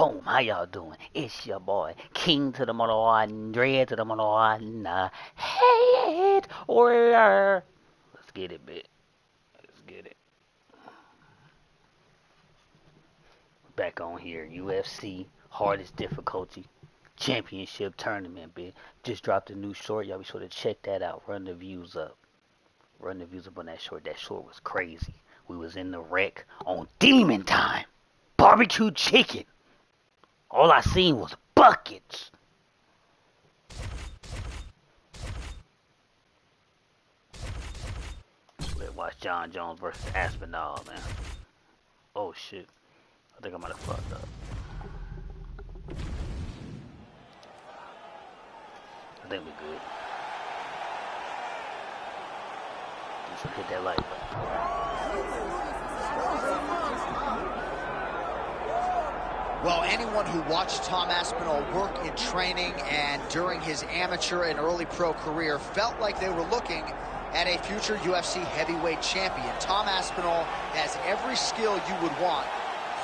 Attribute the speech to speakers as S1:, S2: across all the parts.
S1: Boom, how y'all doing? It's your boy, King to the Mono, Dread to the Mono, Head Warrior. Let's get it, bitch. Let's get it. Back on here, UFC, hardest difficulty, championship tournament, bitch. Just dropped a new short. Y'all be sure to check that out. Run the views up. Run the views up on that short. That short was crazy. We was in the wreck on Demon Time. Barbecue chicken. All I seen was buckets. Let's watch John Jones versus Aspinall, man. Oh shit. I think I might have fucked up. I think we're good. Just hit that like button.
S2: Well, anyone who watched Tom Aspinall work in training and during his amateur and early pro career felt like they were looking at a future UFC heavyweight champion. Tom Aspinall has every skill you would want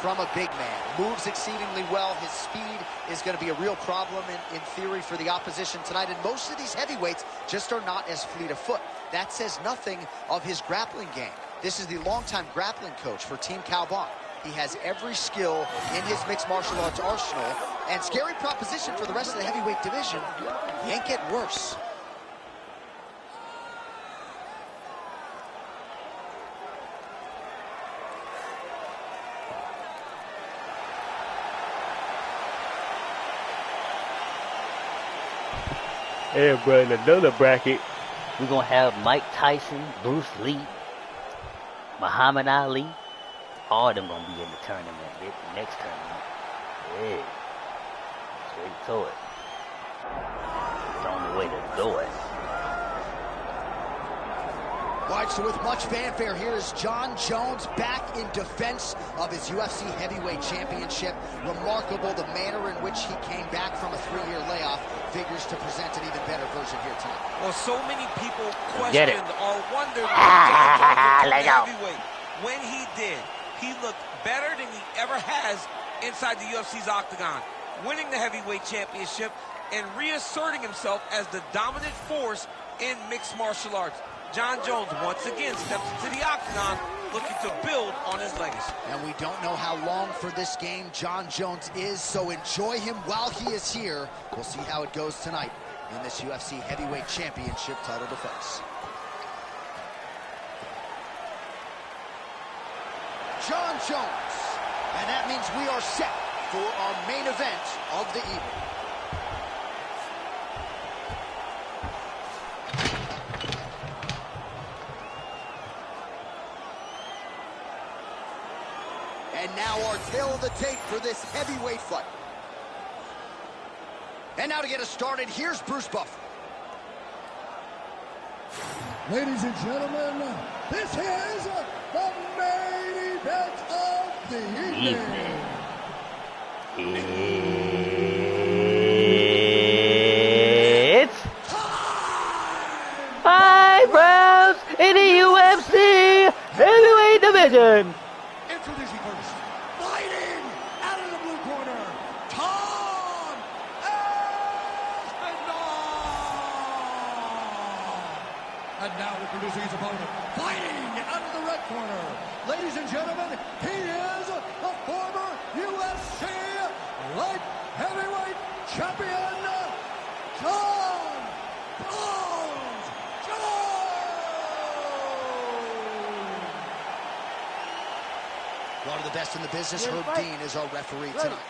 S2: from a big man. Moves exceedingly well. His speed is going to be a real problem in theory for the opposition tonight. And most of these heavyweights just are not as fleet of foot. That says nothing of his grappling game. This is the longtime grappling coach for Team Cowbon. He has every skill in his mixed martial arts arsenal. And scary proposition for the rest of the heavyweight division. He ain't getting worse.
S1: Hey, bro, in another bracket, we're going to have Mike Tyson, Bruce Lee, Muhammad Ali. All of them going to be in the tournament, bitch. The next tournament. Yeah. Straight to it. It's the only way to do it.
S2: All right, so with much fanfare, here is John Jones back in defense of his UFC heavyweight championship. Remarkable the manner in which he came back from a 3-year layoff. Figures to present an even better version here tonight.
S3: Well, so many people questioned or wondered heavyweight. When he did, he looked better than he ever has inside the UFC's octagon, winning the heavyweight championship and reasserting himself as the dominant force in mixed martial arts. John Jones once again steps into the octagon looking to build on his legacy. And we don't know how long for this game John Jones is, so enjoy him while he is here. We'll see how it goes tonight in this UFC heavyweight championship title defense. John Jones, and that means we are set for our main event of the evening. And now our tail of the tape for this heavyweight fight. And now to get us started, here's Bruce Buffer.
S4: Ladies and gentlemen, this is the main event of the evening.
S1: It's 5 rounds in the UFC heavyweight division.
S4: Introducing first, fighting out of the blue corner, Tom Aspinall. And now introducing his opponent, fighting out of the red corner. Ladies and gentlemen, he is the former UFC light heavyweight champion, John Jones.
S2: One of the best in the business, Herb Dean, is our referee tonight.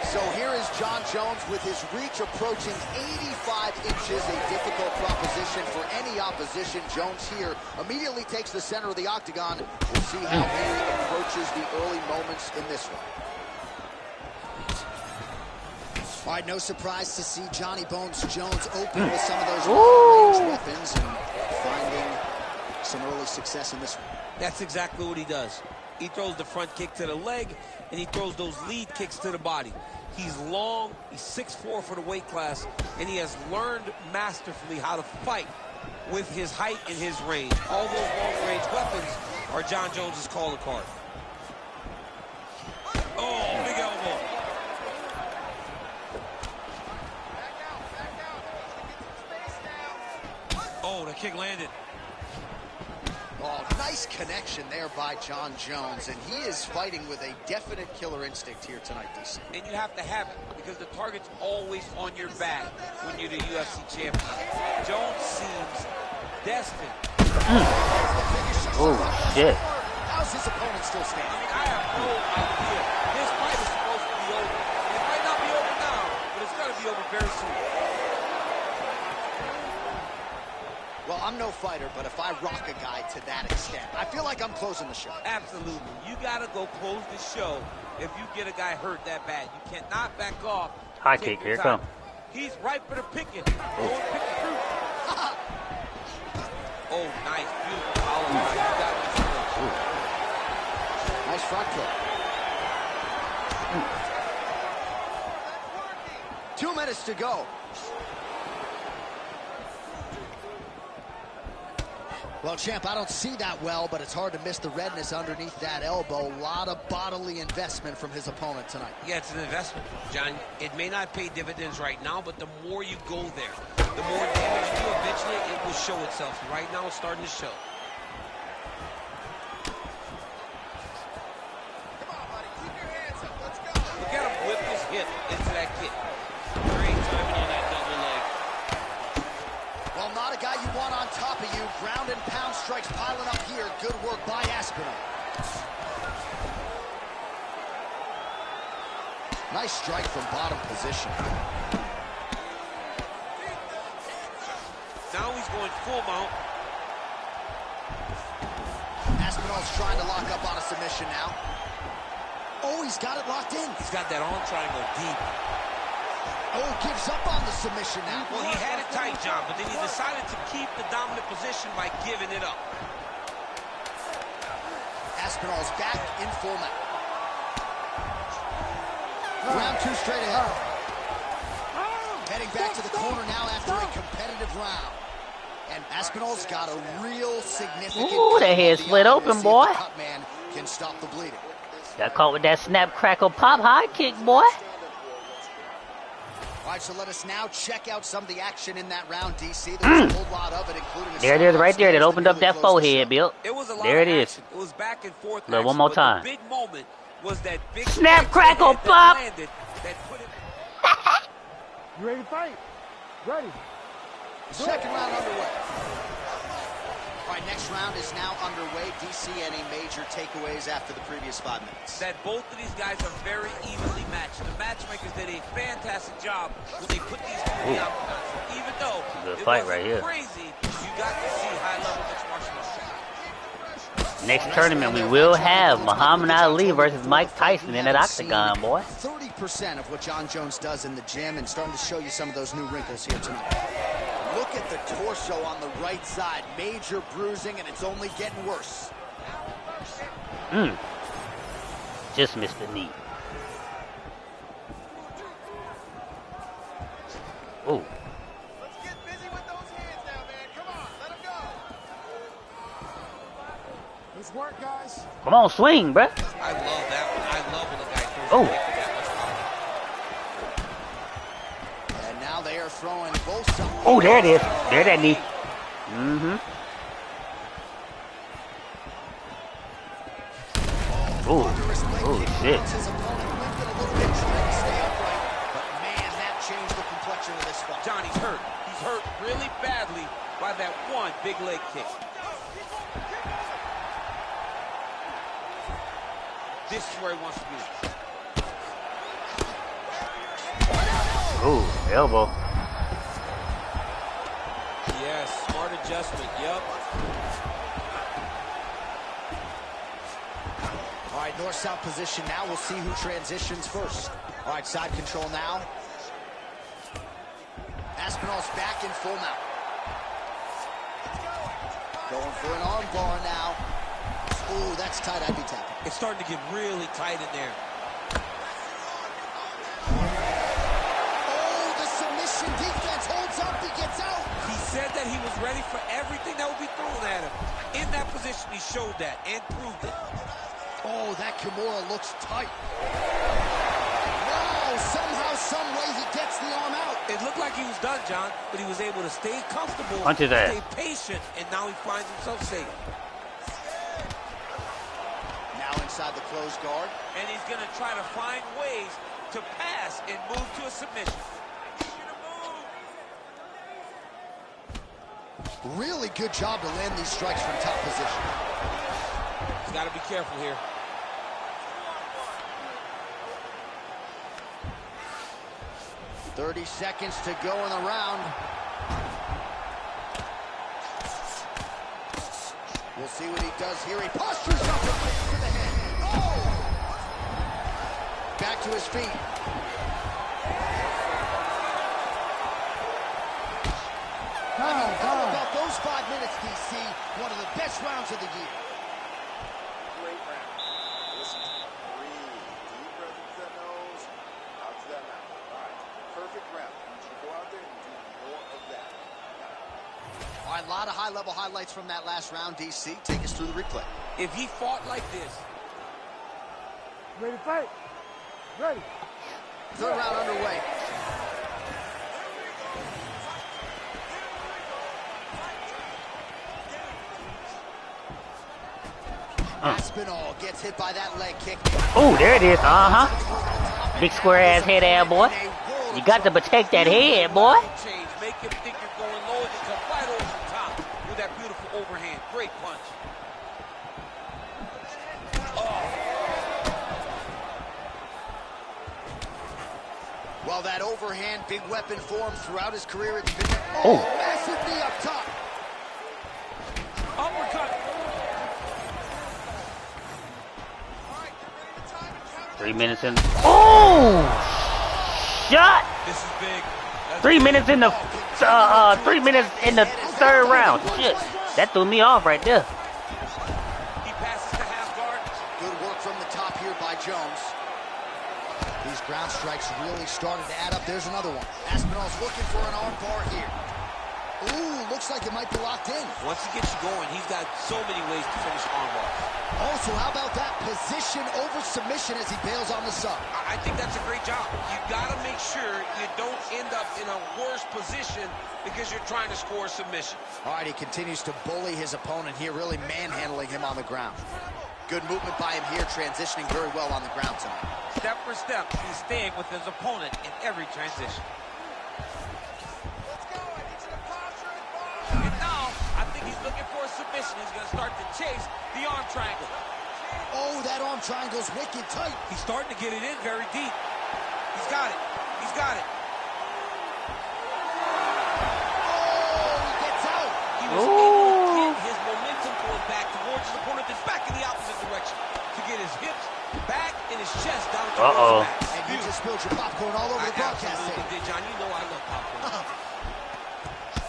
S2: So here is John Jones with his reach approaching 85 inches, a difficult proposition for any opposition. Jones here immediately takes the center of the octagon. We'll see how he approaches the early moments in this one. All right, no surprise to see Johnny Bones Jones open with some of those long-range weapons and finding some early success in this one.
S3: That's exactly what he does. He throws the front kick to the leg, and he throws those lead kicks to the body. He's long, he's 6'4" for the weight class, and he has learned masterfully how to fight with his height and his range. All those long-range weapons are John Jones's calling card. Oh, big elbow. Oh, the kick landed.
S2: Oh, nice connection there by John Jones, and he is fighting with a definite killer instinct here tonight, DC.
S3: And you have to have it, because the target's always on your back when you're the UFC champion. Jones seems destined.
S1: Oh, shit.
S2: How's his opponent still standing?
S3: I mean, I have no idea. This fight is supposed to be over. It might not be over now, but it's going to be over very soon.
S2: Well, I'm no fighter, but if I rock a guy to that extent, I feel like I'm closing the show.
S3: Absolutely. You got to go close the show if you get a guy hurt that bad. You cannot back off.
S1: High kick, here it comes.
S3: He's ripe for the picking. Go and pick the fruit. Oh, nice. Beautiful follow.
S2: Nice front kick. 2 minutes to go. Well, champ, I don't see that well, but it's hard to miss the redness underneath that elbow. A lot of bodily investment from his opponent tonight.
S3: Yeah, it's an investment, John. It may not pay dividends right now, but the more you go there, the more damage you do, eventually it will show itself. Right now, it's starting to show.
S2: Come on, buddy. Keep your hands up. Let's go.
S3: Look at him whip his hip into that kick. Great timing on that double leg.
S2: Well, not a guy you want on top of you. Ground and pound strikes piling up here. Good work by Aspinall. Nice strike from bottom position.
S3: Now he's going full mount.
S2: Aspinall's trying to lock up on a submission now. Oh, he's got it locked in.
S3: He's got that arm triangle deep.
S2: Oh, gives up on the submission now.
S3: Well, he had it tight, John, but then he decided to keep the dominant position by giving it up.
S2: Aspinall's back in full mount. Round 2 straight ahead. Heading back to the corner now after a competitive round. And Aspinall's got a real significant...
S1: Ooh, that head split open, boy.
S2: The cut man can stop the bleeding.
S1: Got caught with that snap, crackle, pop, high kick, boy.
S2: All right, so let us now check out some of the action in that round, DC. There's a whole lot of it, including...
S1: There it is right there. That opened up that forehead, Bill.
S3: It was a lot
S1: there it
S3: of
S1: is.
S3: action. It was back and forth.
S1: Look, one more time.
S3: The big moment was that big
S1: snap, crackle, pop.
S3: Landed, that put it...
S5: You ready to fight? Ready.
S2: Second round underway. All right, next round is now underway. DC, any major takeaways after the previous 5 minutes?
S3: That both of these guys are very evenly matched. The matchmakers did a fantastic job when they put these two in the octagon. Even though
S1: good
S3: it
S1: fight
S3: wasn't
S1: right here.
S3: crazy, you got to see high-level mixed martial arts.
S1: Next tournament, we will have Muhammad Ali versus Mike Tyson in that octagon, boy.
S2: 30% of what John Jones does in the gym, and starting to show you some of those new wrinkles here tonight. Look at the torso on the right side. Major bruising, and it's only getting worse.
S1: Just missed the knee. Ooh.
S5: Let's get busy with those hands now, man. Come on, let them go. Nice work, guys.
S1: Come on, swing, bruh.
S3: I love that one. I love when the guy throws
S1: Oh.
S3: a kick with that much power.
S2: And now they are throwing both sides.
S1: Oh, there it is. There that knee. Ooh. Oh, shit.
S2: His opponent lifted a little bit, trying to stay upright. But man, that changed the complexion of this fight.
S3: Johnny's hurt. He's hurt really badly by that one big leg kick. This is where he wants to be.
S1: Ooh, elbow.
S3: Yes, smart adjustment. Yep.
S2: All right, north-south position now. We'll see who transitions first. All right, side control now. Aspinall's back in full mount. Going for an arm bar now. Ooh, that's tight. I'd be tapping.
S3: It's starting to get really tight in there.
S2: Oh, the submission defense holds up. He gets out.
S3: He said that he was ready for everything that would be thrown at him. In that position, he showed that and proved it.
S2: Oh, that Kimura looks tight. Wow,
S4: somehow, some way, he gets the arm out.
S3: It looked like he was done, John, but he was able to stay comfortable,
S1: Punches that.
S3: stay patient, and now he finds himself safe.
S2: Now inside the closed guard.
S3: And he's going to try to find ways to pass and move to a submission.
S4: Really good job to land these strikes from top position.
S3: He's got to be careful here.
S2: .30 seconds to go in the round. We'll see what he does here. He postures up and lands to the head. Oh! Back to his feet. How about those 5 minutes, DC? One of the best rounds of the year.
S5: Great round. Listen, breathe. Deep breath into that nose, out to that mouth. All right, perfect round. I need you to go out there and do more of that.
S2: All right, a lot of high-level highlights from that last round, DC. Take us through the replay.
S3: If he fought like this.
S6: Ready to fight? Ready.
S2: Third round underway. Aspinall gets hit by that leg kick.
S1: Oh, there it is. Big square ass head boy. You got to protect that head, boy.
S3: Make him think you're going low and come right over the top with that beautiful overhand. Great punch.
S2: Well, that overhand big weapon for him throughout his career. It's been massive knee up top.
S3: Uppercut.
S1: 3 minutes in. Oh! Shot!
S3: This is big.
S1: 3 minutes in the 3 minutes in the third round. Shit, that threw me off right there.
S3: He passes to half guard.
S2: Good work from the top here by Jones. These ground strikes really started to add up. There's another one. Aspinall's looking for an arm bar here. Ooh, looks like it might be locked in.
S3: Once he gets you going, he's got so many ways to finish arm bars.
S2: Also, how about that position over submission as he bails on the sub?
S3: I think that's a great job. You got to make sure you don't end up in a worse position because you're trying to score a submission.
S2: All right, he continues to bully his opponent here, really manhandling him on the ground. Good movement by him here, transitioning very well on the ground tonight.
S3: Step for step, he's staying with his opponent in every transition. And now, I think he's looking for a submission. He's going to start to chase the arm triangle.
S2: Oh, that arm triangle's wicked tight.
S3: He's starting to get it in very deep. He's got it. He's got it.
S2: Oh, he gets out.
S3: He was able to get his momentum going back towards his opponent, then back in the opposite direction to get his hips back and his chest down towards the back.
S2: And you just spilled your popcorn all over the broadcast
S3: absolutely
S2: tape.
S3: did, John. You know I love popcorn.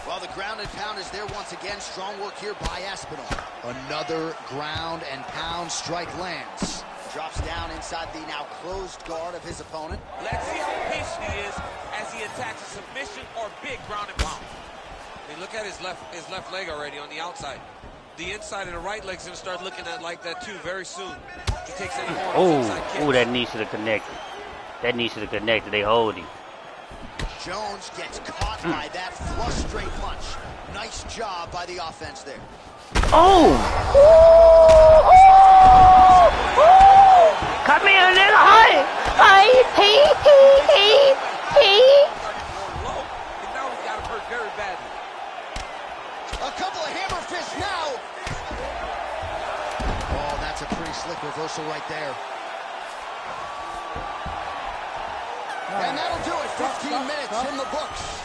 S2: Well, the ground and pound is there once again. Strong work here by Aspinall. Another ground and pound strike lands. Drops down inside the now closed guard of his opponent.
S3: Let's see how patient he is as he attacks a submission or big ground and pound. I mean, look at his left leg already on the outside. The inside of the right leg's gonna start looking at like that too very soon. He takes any more of his inside kicks.
S1: Oh, that knee should have connected. That knee should have connected. They hold him.
S2: Jones gets caught by that flush straight punch. Nice job by the offense there.
S1: Oh! Come here, little honey.
S3: And now he got him hurt very badly.
S2: A couple of hammer fists now. Oh, that's a pretty slick reversal right there. And that'll do it. 15 minutes in the books.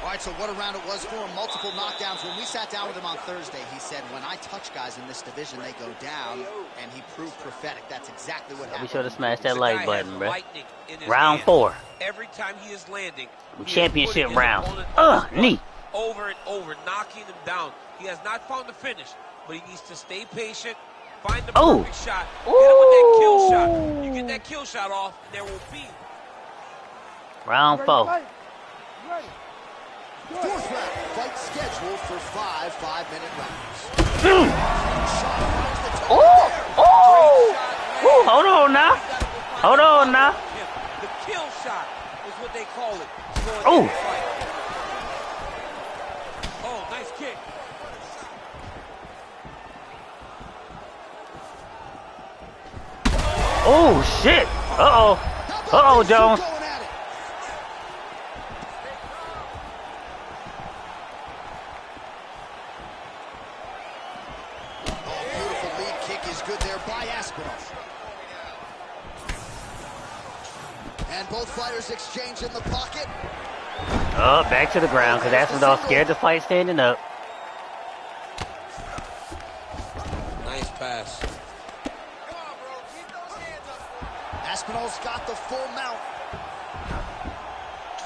S2: All right, so what a round it was for him. Multiple knockdowns. When we sat down with him on Thursday, he said, when I touch guys in this division, they go down. And he proved prophetic. That's exactly what happened.
S1: Be sure to smash that
S3: The
S1: like
S3: guy
S1: button,
S3: has
S1: bro.
S3: lightning in his
S1: Round
S3: hand.
S1: 4.
S3: Every time he is landing, he is
S1: Championship
S3: putting his
S1: round.
S3: opponent on his butt
S1: Knee.
S3: over and over, knocking him down. He has not found the finish, but he needs to stay patient, find the perfect shot, hit him with that kill shot. You get that kill shot off, and there will be
S1: Round 4.
S6: Ready.
S2: Fourth round. Fight scheduled for 5 5-minute rounds.
S1: Hold on now. Hold on now.
S3: The kill shot is what they call it.
S1: Oh.
S3: Oh, nice kick.
S1: Oh, shit. Uh-oh. Uh-oh, Jones.
S2: Beautiful lead kick is good there by Aspinall. And both fighters exchange in the pocket.
S1: Oh, back to the ground, because Aspinall scared to fight standing up.
S3: Nice pass.
S5: Come on, bro. Keep those hands up.
S2: Aspinall's got the full mount.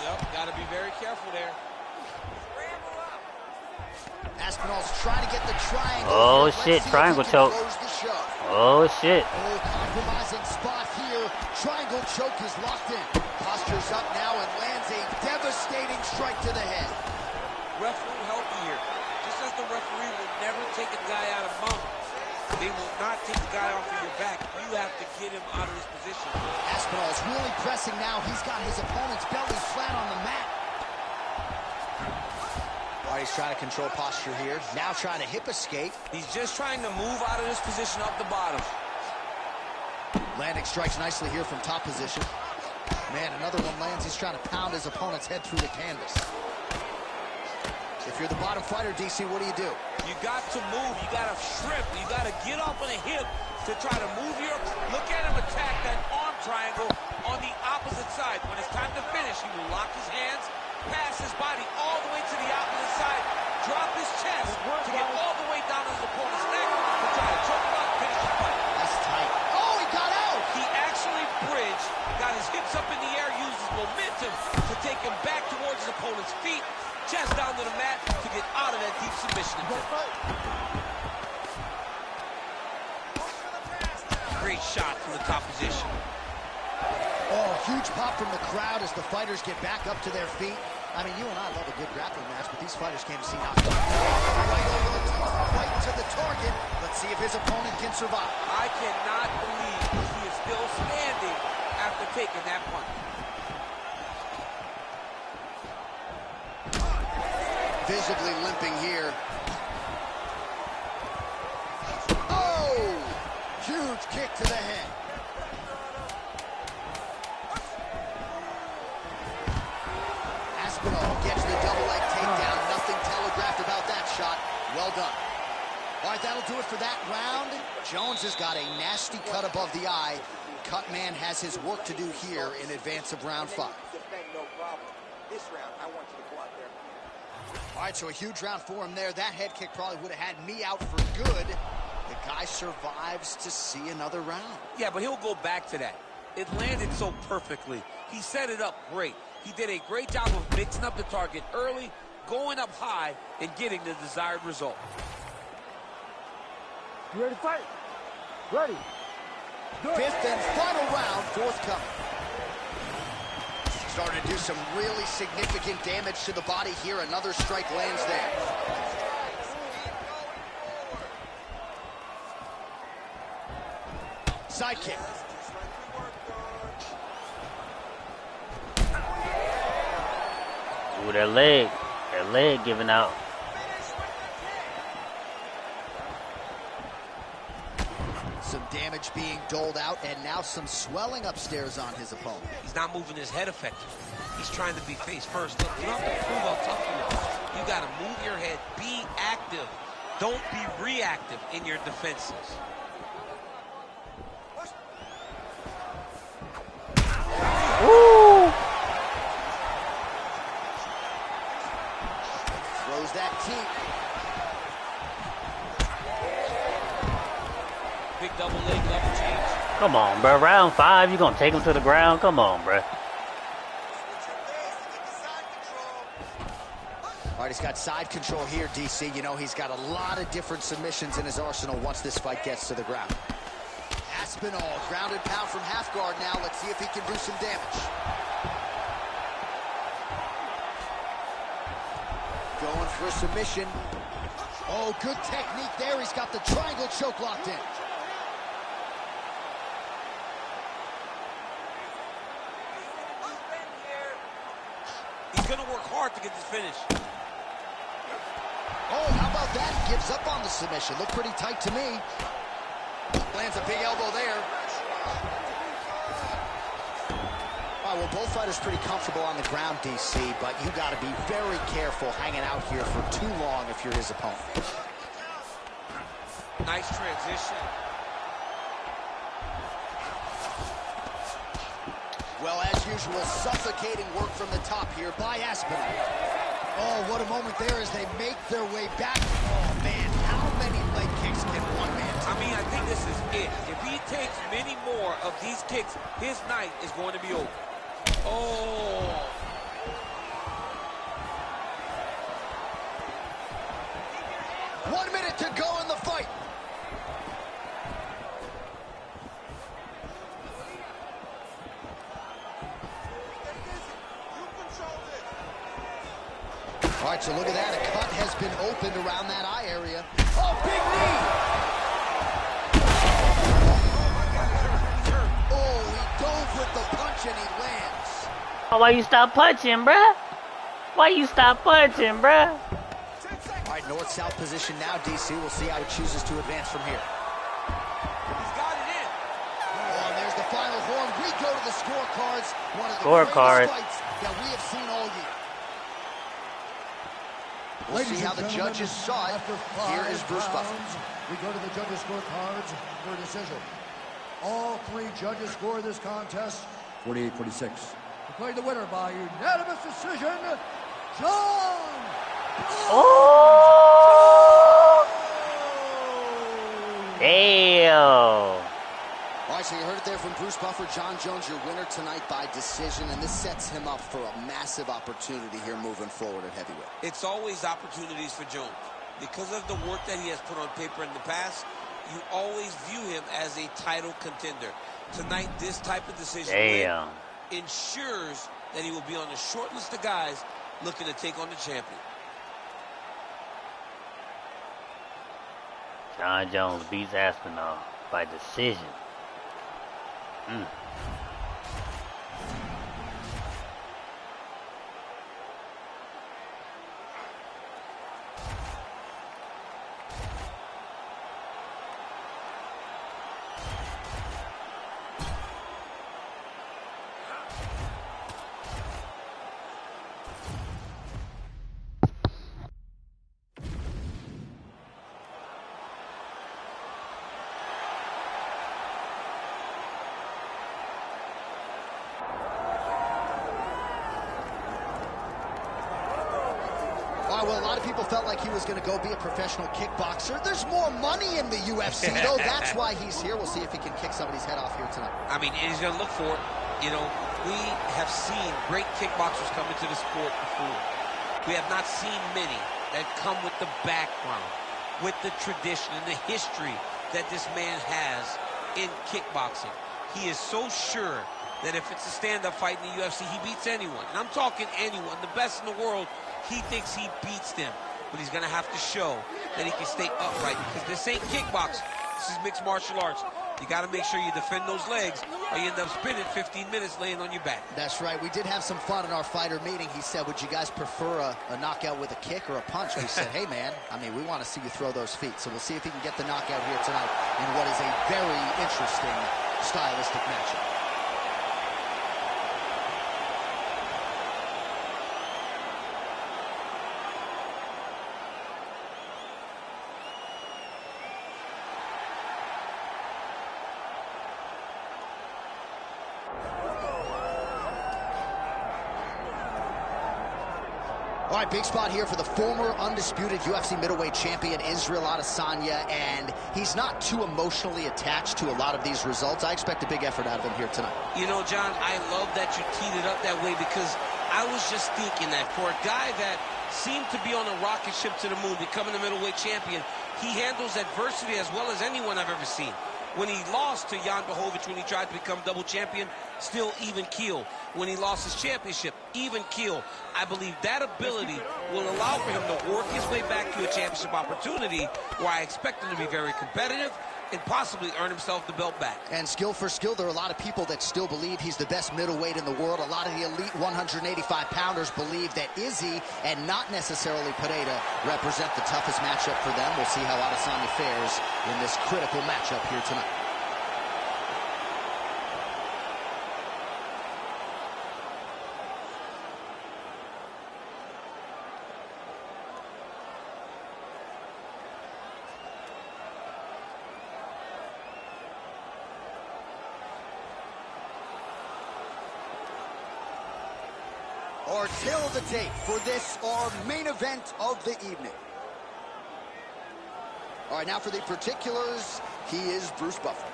S3: Yep, got to be very careful there.
S2: Aspinall's trying to get the triangle.
S1: Oh, shit. Triangle choke. Oh, shit.
S2: Oh, compromising spot here. Triangle choke is locked in. Postures up now and lands a devastating strike to the head.
S3: Referee helping here. Just as the referee will never take a guy out of mount, they will not take the guy off of your back. You have to get him out of his position.
S2: Aspinall's really pressing now. He's got his opponent's belly flat on the mat. He's trying to control posture here. Now trying to hip escape.
S3: He's just trying to move out of this position up the bottom.
S2: Landing strikes nicely here from top position. Man, another one lands. He's trying to pound his opponent's head through the canvas. If you're the bottom fighter, DC, what do?
S3: You got to move. You got to shrimp. You got to get up on a hip to try to move your... Look at him attack that arm triangle on the opposite side. When it's time to finish, he will lock his hands, pass his body all the way to the opposite side, drop his chest to get all the way down to his opponent's neck to try to choke him out and finish the fight.
S2: That's tight. Oh, he got out!
S3: He actually bridged, got his hips up in the air, used his momentum to take him back towards his opponent's feet, chest down to the mat to get out of that deep submission attempt. Great shot from the top position.
S2: Oh, huge pop from the crowd as the fighters get back up to their feet. I mean, you and I love a good grappling match, but these fighters came to see knockdown. Right over the top, right to the target. Let's see if his opponent can survive.
S3: I cannot believe he is still standing after taking that punch.
S2: Visibly limping here. Oh! Huge kick to the head. Aspinall gets the double leg takedown. Nothing telegraphed about that shot. Well done. All right, that'll do it for that round. Jones has got a nasty cut above the eye. Cut man has his work to do here in advance of round 5.
S5: No problem. This round, I want you to go out there.
S2: All right, so a huge round for him there. That head kick probably would have had me out for good. The guy survives to see another round.
S3: Yeah, but he'll go back to that. It landed so perfectly. He set it up great. He did a great job of mixing up the target early, going up high, and getting the desired result.
S6: You ready to fight? Ready.
S2: Fifth and final round, forthcoming. Starting to do some really significant damage to the body here. Another strike lands there. Side kick.
S1: Ooh, that leg giving out.
S2: Some damage being doled out, and now some swelling upstairs on his opponent.
S3: He's not moving his head effectively. He's trying to be face first. Look, you don't have to prove how tough you are. You got to move your head. Be active. Don't be reactive in your defenses.
S1: Woo!
S2: Throws that teep.
S3: Big double leg, double change.
S1: Come on, bro. Round 5, you gonna take him to the ground? Come on, bro.
S2: All right, he's got side control here, DC. You know, he's got a lot of different submissions in his arsenal once this fight gets to the ground. Aspinall, grounded pound from half guard now. Let's see if he can do some damage. Going for a submission. Oh, good technique there. He's got the triangle choke locked in.
S3: to get this finish.
S2: Oh, how about that? Gives up on the submission. Looked pretty tight to me. Lands a big elbow there. All right, well, both fighters pretty comfortable on the ground, DC, but you got to be very careful hanging out here for too long if you're his opponent.
S3: Nice transition.
S2: Well, as usual, suffocating work from the top here by Aspinall. Oh, what a moment there as they make their way back. Oh, man, how many leg kicks can one man take?
S3: I mean, I think this is it. If he takes many more of these kicks, his night is going to be over. Oh.
S2: 1 minute to go in the fight. All right, so look at that. A cut has been opened around that eye area. Oh, big knee! Oh, he dove with the punch and he lands.
S1: Oh, why you stop punching, bruh? Why you stop punching, bruh?
S2: All right, north-south position now, DC. We'll see how he chooses to advance from here.
S3: He's got it in.
S2: Oh, and there's the final horn. We go to the scorecards. One of the
S1: Scorecards.
S2: greatest fights that we have seen all year. We'll see how the judges saw it. Here is Bruce Buffer.
S4: We go to the judges' scorecards for a decision. All three judges score this contest 48-46. Declared the winner by unanimous decision, John.
S1: Oh! Damn!
S2: All right, so you heard it there from Bruce Buffer. John Jones, your winner tonight by decision, and this sets him up for a massive opportunity here moving forward at heavyweight.
S3: It's always opportunities for Jones. Because of the work that he has put on paper in the past, you always view him as a title contender. Tonight, this type of decision ensures that he will be on the short list of guys looking to take on the champion.
S1: John Jones beats Aspinall by decision.
S2: Well, a lot of people felt like he was going to go be a professional kickboxer. There's more money in the UFC, though. That's why he's here. We'll see if he can kick somebody's head off here tonight.
S3: I mean, he's going to look for it. You know, we have seen great kickboxers come into the sport before. We have not seen many that come with the background, with the tradition and the history that this man has in kickboxing. He is so sure that if it's a stand-up fight in the UFC, he beats anyone. And I'm talking anyone, the best in the world. He thinks he beats them, but he's going to have to show that he can stay upright, because this ain't kickboxing. This is mixed martial arts. You got to make sure you defend those legs, or you end up spending 15 minutes laying on your back.
S2: That's right. We did have some fun in our fighter meeting. He said, would you guys prefer a knockout with a kick or a punch? We said, hey, man, I mean, we want to see you throw those feet. So we'll see if he can get the knockout here tonight in what is a very interesting stylistic matchup. All right, big spot here for the former undisputed UFC middleweight champion, Israel Adesanya, and he's not too emotionally attached to a lot of these results. I expect a big effort out of him here tonight.
S3: You know, John, I love that you teed it up that way, because I was just thinking that for a guy that seemed to be on a rocket ship to the moon, becoming a middleweight champion, he handles adversity as well as anyone I've ever seen. When he lost to Jan Blachowicz, when he tried to become double champion, still even keel. When he lost his championship, even keel. I believe that ability will allow for him to work his way back to a championship opportunity, where I expect him to be very competitive and possibly earn himself the belt back.
S2: And skill for skill, there are a lot of people that still believe he's the best middleweight in the world. A lot of the elite 185-pounders believe that Izzy and not necessarily Pineda represent the toughest matchup for them. We'll see how Adesanya fares in this critical matchup here tonight. Our tale of the tape for this, our main event of the evening. All right, now for the particulars, he is Bruce Buffer.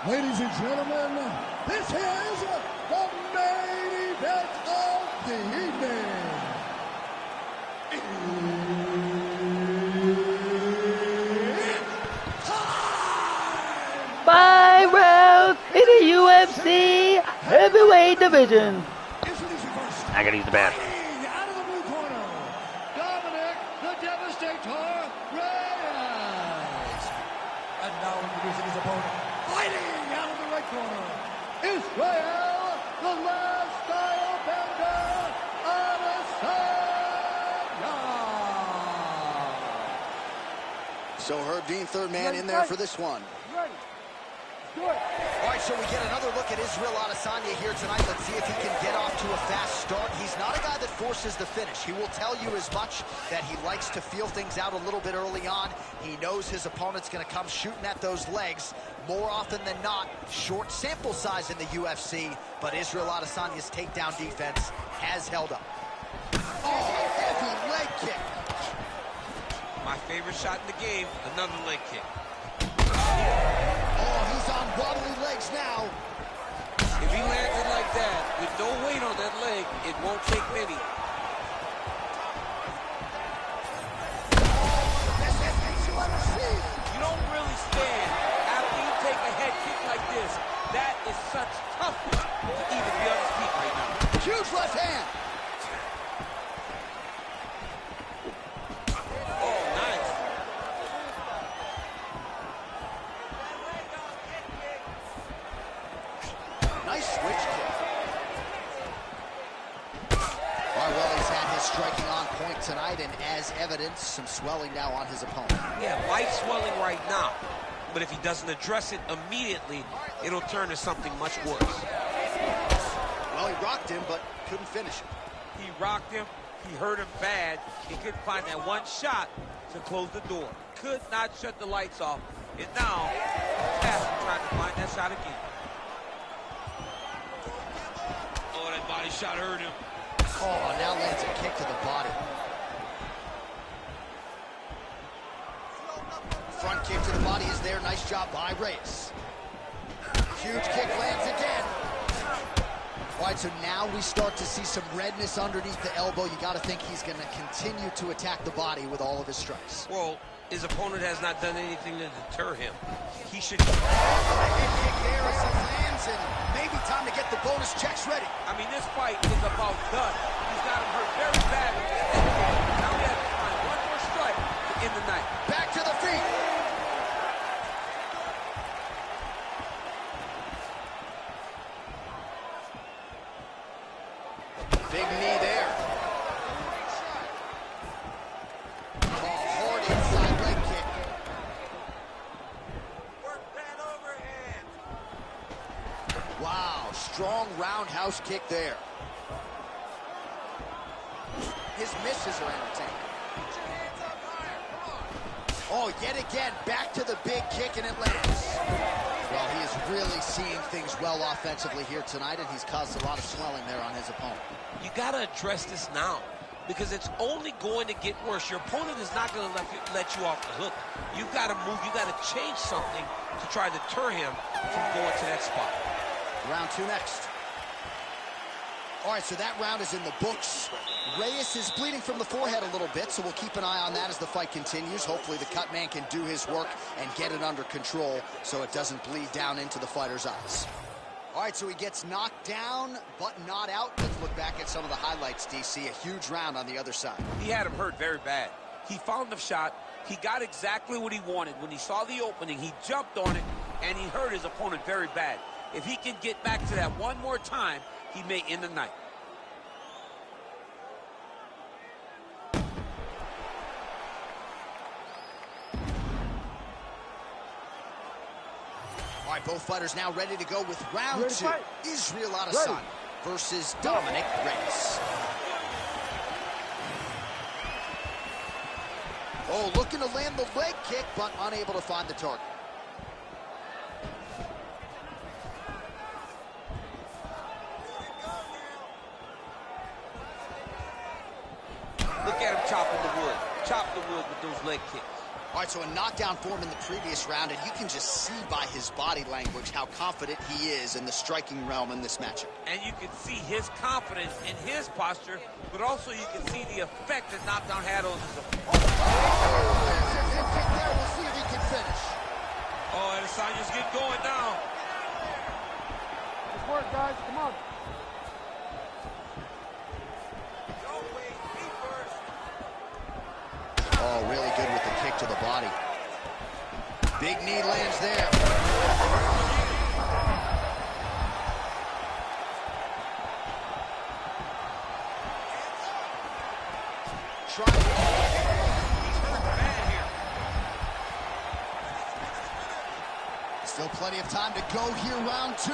S4: Ladies and gentlemen, this is the main event of the evening. It's time!
S1: 5 rounds in the UFC heavyweight division. I gotta use the bathroom.
S4: Out of the blue corner, Dominic the Devastator Reyes. And now introducing his opponent, fighting out of the red corner, Israel, the last style bender, Adesanya.
S2: So Herb Dean, third man in there for this one.
S6: Ready. Do it.
S2: All right, so we get another look at Israel Adesanya here tonight. Let's see if he can get off to a fast start. He's not a guy that forces the finish. He will tell you as much that he likes to feel things out a little bit early on. He knows his opponent's going to come shooting at those legs. More often than not, short sample size in the UFC, but Israel Adesanya's takedown defense has held up. Oh, heavy leg kick.
S3: My favorite shot in the game, another leg kick.
S2: Oh, he's on wobbly legs now.
S3: If he lands it like that, with no weight on that leg, it won't take many. You don't really stand after you take a head kick like this. That is such toughness to even be on his feet right now.
S2: Huge left hand.
S3: Oh, nice.
S2: Nice switch kick. All right, well, he's had his striking on point tonight, and as evidence, some swelling now on his opponent.
S3: Yeah, light swelling right now. But if he doesn't address it immediately, it'll turn to something much worse.
S2: Well, he rocked him, but couldn't finish it.
S3: He rocked him. He hurt him bad. He couldn't find that one shot to close the door. Could not shut the lights off. And now, Cass trying to find that shot again. Oh, that body shot hurt him.
S2: Oh, now lands a kick to the body. Front kick to the body is there. Nice job by Reyes. Huge kick lands again. All right, so now we start to see some redness underneath the elbow. You got to think he's going to continue to attack the body with all of his strikes.
S3: Well, his opponent has not done anything to deter him. He should...
S2: Kick there as he lands, and maybe time to get the bonus checks ready.
S3: I mean, this fight is about done. He's got him hurt very bad with this head kick. Now he has to find one more strike to end the night.
S2: Back to the feet. Big knee there. Oh, hard inside leg kick.
S3: Work that overhand.
S2: Wow, strong roundhouse kick there. His misses are entertaining. Oh, yet again, back to the big kick, and it lands. Well, he is really seeing things well offensively here tonight, and he's caused a lot of swelling there on his opponent.
S3: You got to address this now because it's only going to get worse. Your opponent is not going to let you off the hook. You've got to move. You've got to change something to try to deter him from going to that spot.
S2: Round two next. All right, so that round is in the books. Reyes is bleeding from the forehead a little bit, so we'll keep an eye on that as the fight continues. Hopefully the cut man can do his work and get it under control so it doesn't bleed down into the fighter's eyes. All right, so he gets knocked down, but not out. Let's look back at some of the highlights, DC. A huge round on the other side.
S3: He had him hurt very bad. He found the shot. He got exactly what he wanted. When he saw the opening, he jumped on it, and he hurt his opponent very bad. If he can get back to that one more time, he may end the night.
S2: All right, both fighters now ready to go with round two. Israel Adesanya versus Dominic Reyes. Oh, looking to land the leg kick, but unable to find the target.
S3: Look at him chopping the wood. Chop the wood with those leg kicks.
S2: All right, so a knockdown for him in the previous round, and you can just see by his body language how confident he is in the striking realm in this matchup.
S3: And you can see his confidence in his posture, but also you can see the effect that knockdown had on his opponent.
S2: We'll see if he can finish.
S3: Oh, Adesanya's getting going now.
S6: Good work, guys. Come on.
S2: Oh, really good with the kick to the body. Big knee lands there. Still plenty of time to go here, round two.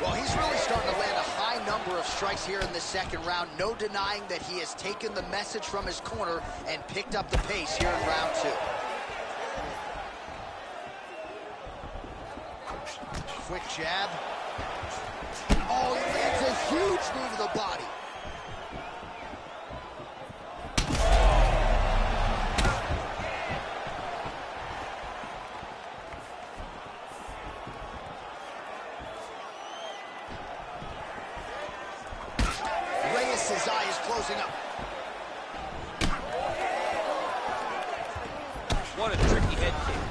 S2: Well, he's really starting to land a high number of strikes here in the second round. No denying that he has taken the message from his corner and picked up the pace here in round two. Quick jab. Oh, he lands a huge knee to the body. His eye is closing up.
S3: What a tricky head kick.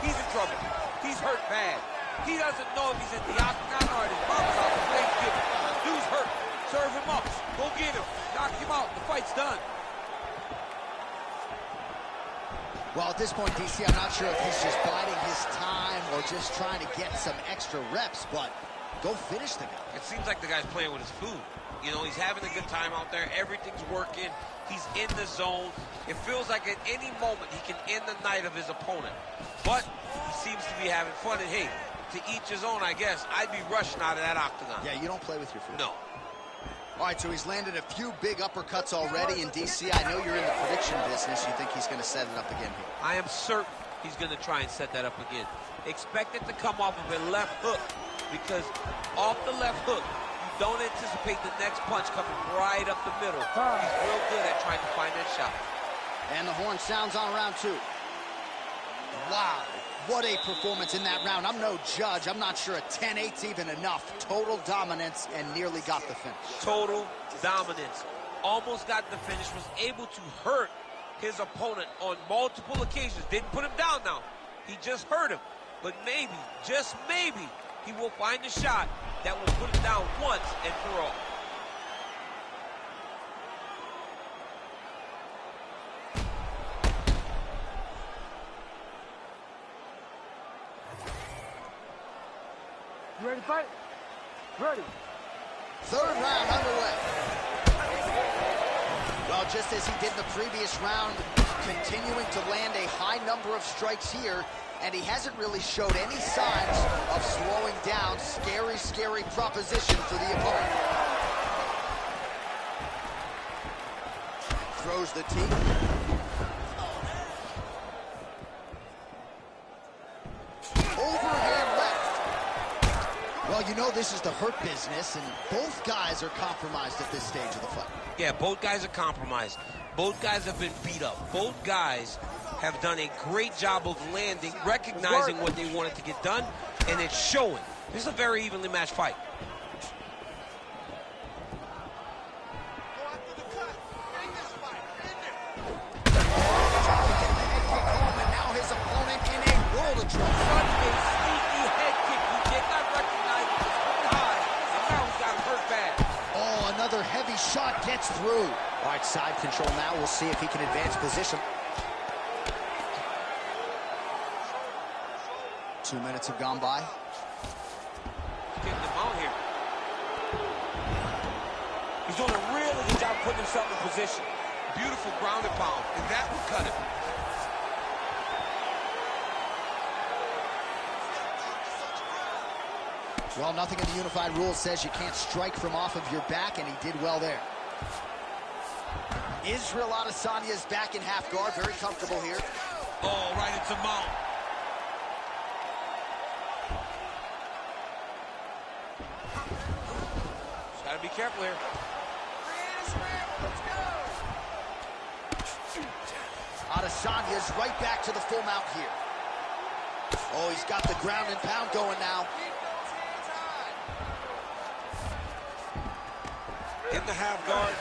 S3: He's in trouble. He's hurt bad. He doesn't know if he's in the octagon or his mama's out the plate. Dude's hurt. Serve him up. Go get him. Knock him out. The fight's done.
S2: Well, at this point, DC, I'm not sure if he's just biding his time or just trying to get some extra reps, but go finish the guy.
S3: It seems like the guy's playing with his food. You know, he's having a good time out there. Everything's working. He's in the zone. It feels like at any moment he can end the night of his opponent. But he seems to be having fun. And, hey, to each his own, I guess. I'd be rushing out of that octagon.
S2: Yeah, you don't play with your food.
S3: No.
S2: All right, so he's landed a few big uppercuts already. And, DC, I know you're in the prediction business. You think he's going to set it up again here?
S3: I am certain he's going to try and set that up again. Expect it to come off of a left hook, because off the left hook, you don't anticipate the next punch coming right up the middle. He's real good at trying to find that shot.
S2: And the horn sounds on round two. Wow, what a performance in that round. I'm no judge. I'm not sure a 10-8's even enough. Total dominance and nearly got the finish.
S3: Total dominance. Almost got the finish, was able to hurt his opponent on multiple occasions. Didn't put him down now. He just hurt him. But maybe, just maybe, he will find a shot that will put him down once and for all.
S6: You ready to fight? Ready.
S2: Third round underway. Well, just as he did in the previous round, continuing to land a high number of strikes here, and he hasn't really showed any signs of slowing down. Scary, scary proposition for the opponent. Throws the teeth. Overhand left. Well, you know this is the hurt business, and both guys are compromised at this stage of the fight.
S3: Yeah, both guys are compromised. Both guys have been beat up. Both guys have done a great job of landing, recognizing what they wanted to get done, and it's showing. This is a very evenly matched fight.
S2: through. All right, side control now. We'll see if he can advance position. 2 minutes have gone by.
S3: He's getting the mount here. He's doing a really good job putting himself in position. Beautiful ground and pound, and that would cut him.
S2: Well, nothing in the unified rules says you can't strike from off of your back, and he did well there. Israel Adesanya is back in half guard, very comfortable here.
S3: Oh, right into mount. Just gotta be careful here.
S2: Adesanya's right back to the full mount here. Oh, he's got the ground and pound going now.
S3: In the half guard.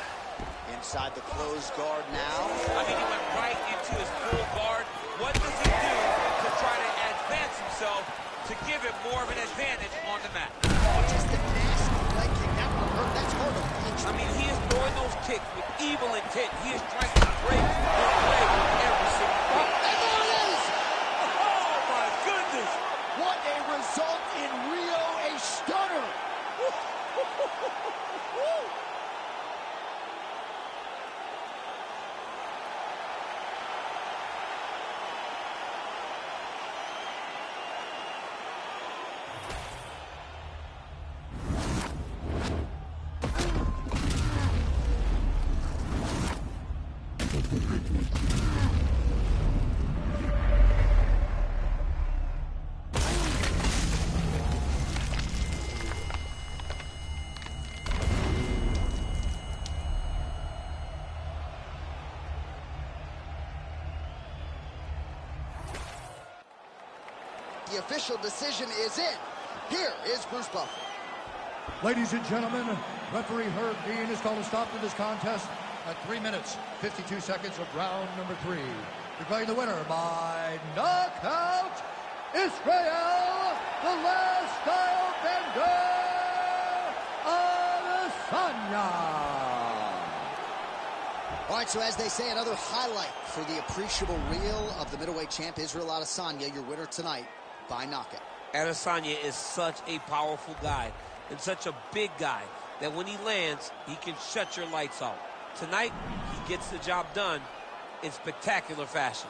S2: Inside the closed guard now.
S3: I mean, he went right into his full guard. What does he do to try to advance himself to give him more of an advantage on the mat?
S2: Oh, just a nasty leg kick. That one hurt. That's hard to punch.
S3: I mean, he is throwing those kicks with evil intent. He is trying to break his leg every single kick.
S2: And there it is!
S3: Oh, my goodness!
S2: What a result in Rio, a stunner! The official decision is in. Here is Bruce Buffer.
S4: Ladies and gentlemen, referee Herb Dean has called a stop to this contest at 3 minutes, 52 seconds of round number 3. Declaring the winner by knockout, Israel, the last style bender, Adesanya.
S2: All right, so as they say, another highlight for the appreciable reel of the middleweight champ, Israel Adesanya, your winner tonight by knockout.
S3: Adesanya is such a powerful guy and such a big guy that when he lands, he can shut your lights off. Tonight, he gets the job done in spectacular fashion.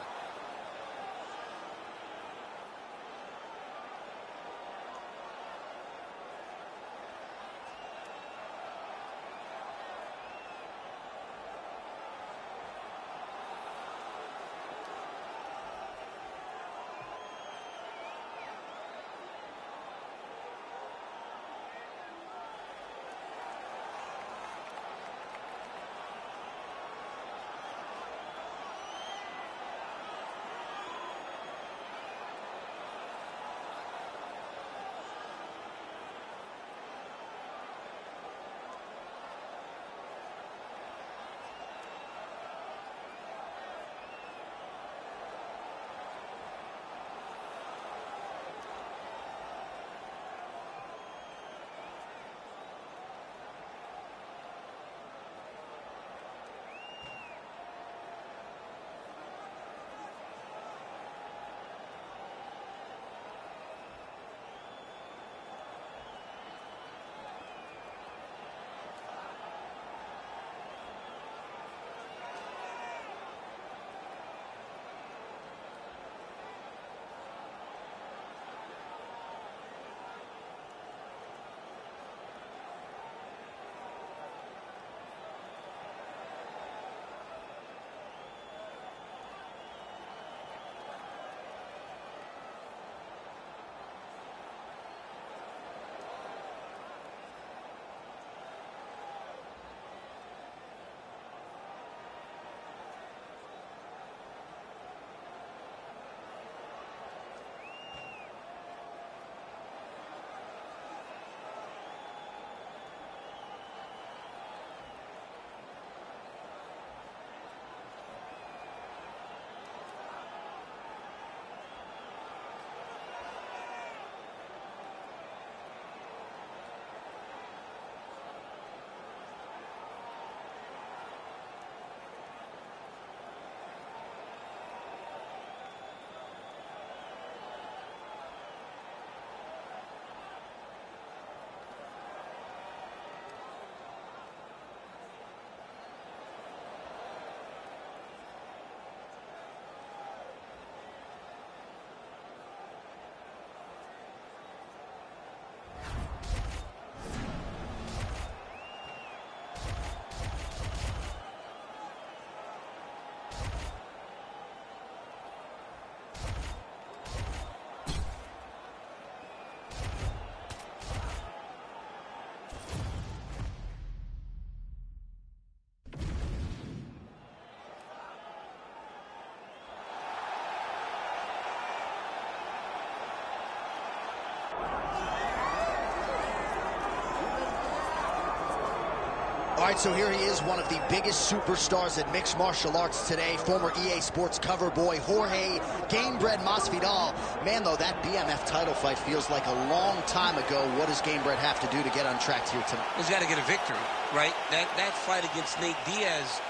S2: right, so here he is, one of the biggest superstars in mixed martial arts today, former EA Sports cover boy, Jorge Gamebred Masvidal. Man, though, that BMF title fight feels like a long time ago. What does Gamebred have to do to get on track here tonight?
S3: He's got to get a victory, right? That fight against Nate Diaz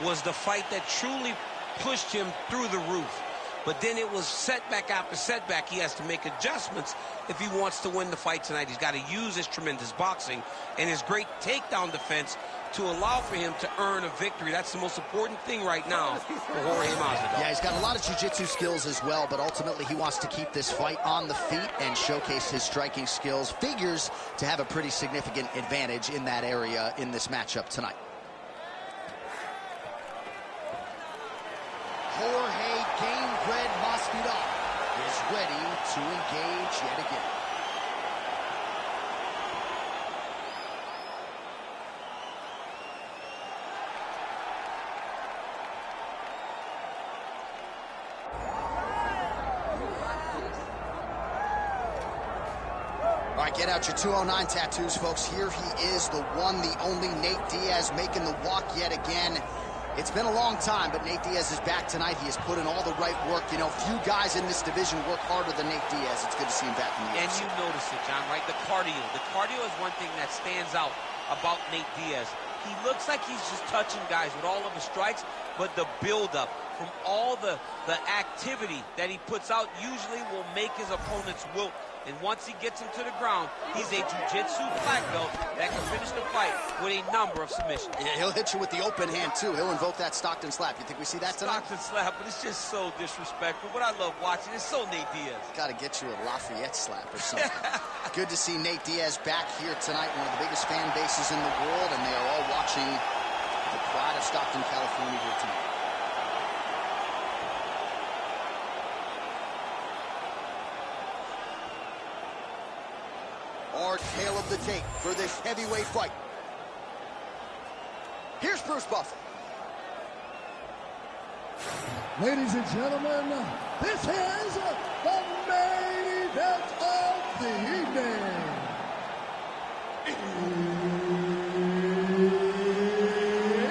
S3: was the fight that truly pushed him through the roof. But then it was setback after setback. He has to make adjustments if he wants to win the fight tonight. He's got to use his tremendous boxing and his great takedown defense to allow for him to earn a victory. That's the most important thing right now for Jorge Masvidal.
S2: Yeah, he's got a lot of jiu-jitsu skills as well, but ultimately he wants to keep this fight on the feet and showcase his striking skills. Figures to have a pretty significant advantage in that area in this matchup tonight. Jorge Gamebred Masvidal is ready to engage yet again. All right, get out your 209 tattoos, folks. Here he is, the one, the only Nate Diaz, making the walk yet again. It's been a long time, but Nate Diaz is back tonight. He has put in all the right work. You know, few guys in this division work harder than Nate Diaz. It's good to see him back in the UFC.
S3: And you notice it, John, right? The cardio. The cardio is one thing that stands out about Nate Diaz. He looks like he's just touching guys with all of his strikes, but the buildup from all the activity that he puts out usually will make his opponents wilt. And once he gets him to the ground, he's a jiu-jitsu black belt that can finish the fight with a number of submissions.
S2: Yeah, he'll hit you with the open hand, too. He'll invoke that Stockton slap. You think we see that tonight?
S3: Stockton slap, but it's just so disrespectful. But I love watching. It's so Nate Diaz.
S2: Got to get you a Lafayette slap or something. Good to see Nate Diaz back here tonight, one of the biggest fan bases in the world, and they are all watching the pride of Stockton, California here tonight. Our tale of the tape for this heavyweight fight. Here's Bruce Buffer.
S4: Ladies and gentlemen, this is the main event of the evening.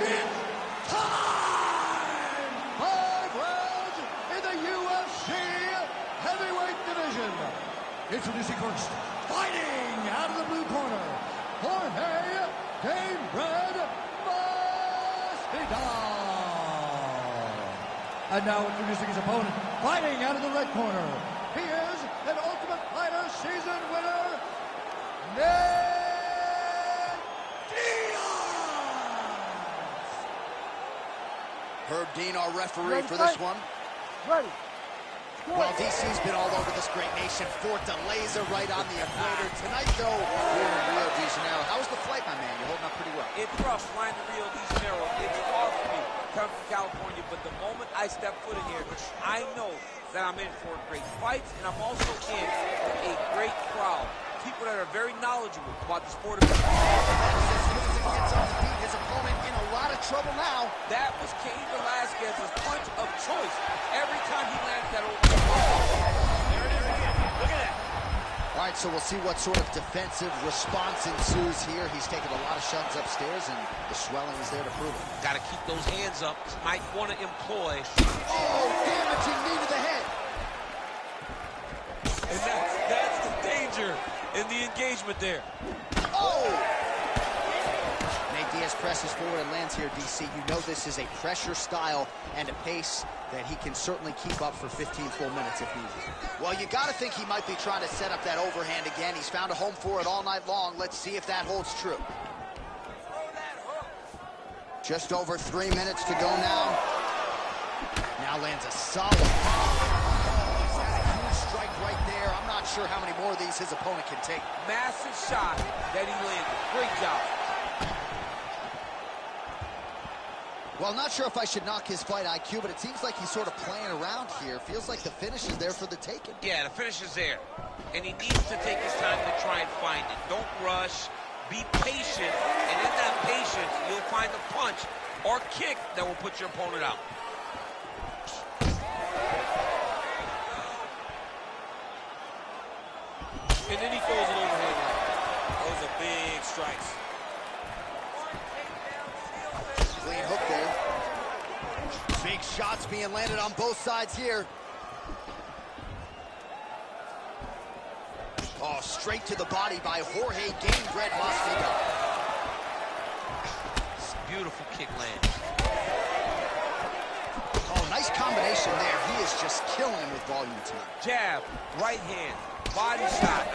S4: It's time! 5 rounds in the UFC heavyweight division. Introducing first, fighting out of the blue corner, Jorge Gamebred Masvidal. And now introducing his opponent, fighting out of the red corner, he is an Ultimate Fighter season winner, Nate Diaz.
S2: Herb Dean, our referee for this one.
S6: Ready.
S2: Well, DC's been all over this great nation. Fort de Laser right on the equator. Tonight, though, we're in Rio de Janeiro. How was the flight, my man? You're holding up pretty well.
S3: It's rough flying to Rio de Janeiro. It's hard for me coming from California, but the moment I step foot in here, I know that I'm in for a great fight, and I'm also in for a great crowd. People that are very knowledgeable about the sport of
S2: As soon as it gets on the feet, his opponent in a lot of trouble now.
S3: That was Cain Velasquez's punch of choice. Every time he landed that open. There it is again. Look at that.
S2: All right, so we'll see what sort of defensive response ensues here. He's taken a lot of shots upstairs, and the swelling is there to prove it.
S3: Got to keep those hands up. Might want to employ.
S2: Oh, damaging knee to the head.
S3: And that's the danger in the engagement there.
S2: Oh! Nate Diaz presses forward and lands here, DC. You know this is a pressure style and a pace that he can certainly keep up for 15 full minutes if needed. Well, you got to think he might be trying to set up that overhand again. He's found a home for it all night long. Let's see if that holds true. Just over 3 minutes to go now. Now lands a solid. He's had a huge strike right there. I'm not sure how many more of these his opponent can take.
S3: Massive shot that he landed. Great job.
S2: Well, not sure if I should knock his fight IQ, but it seems like he's sort of playing around here. Feels like the finish is there for the taking.
S3: Yeah, the finish is there. And he needs to take his time to try and find it. Don't rush. Be patient. And in that patience, you'll find a punch or kick that will put your opponent out. And then he throws an overhand right. Those are big strikes.
S2: Big shots being landed on both sides here. Oh, straight to the body by Jorge Game-Bred Masvidal.
S3: Beautiful kick land.
S2: Oh, nice combination there. He is just killing him with volume tonight.
S3: Jab, right hand, body shot,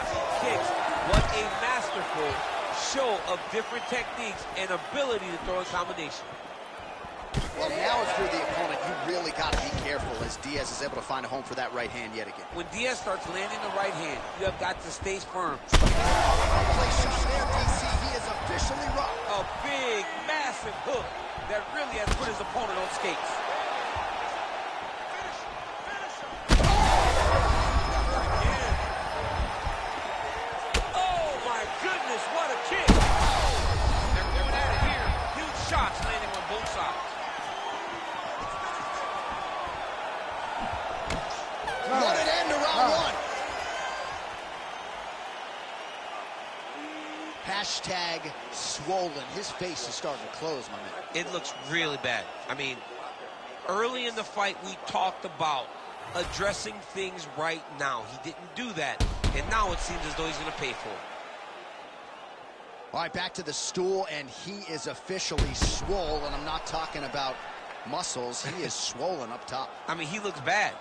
S3: kicks. What a masterful show of different techniques and ability to throw a combination.
S2: Well, now if you're the opponent, you really got to be careful as Diaz is able to find a home for that right hand yet again.
S3: When Diaz starts landing the right hand, you have got to stay firm.
S2: Play shot there, DC. He is officially rocked.
S3: A big, massive hook that really has put his opponent on skates. Again. Oh, my goodness, what a kick. They're going at it here. Huge shots landing on both sides.
S2: Let it end to round one. Hashtag swollen. His face is starting to close, my man.
S3: It looks really bad. I mean, early in the fight, we talked about addressing things right now. He didn't do that, and now it seems as though he's going to pay for it.
S2: All right, back to the stool, and he is officially swole, and I'm not talking about muscles. He is swollen up top.
S3: I mean, he looks bad.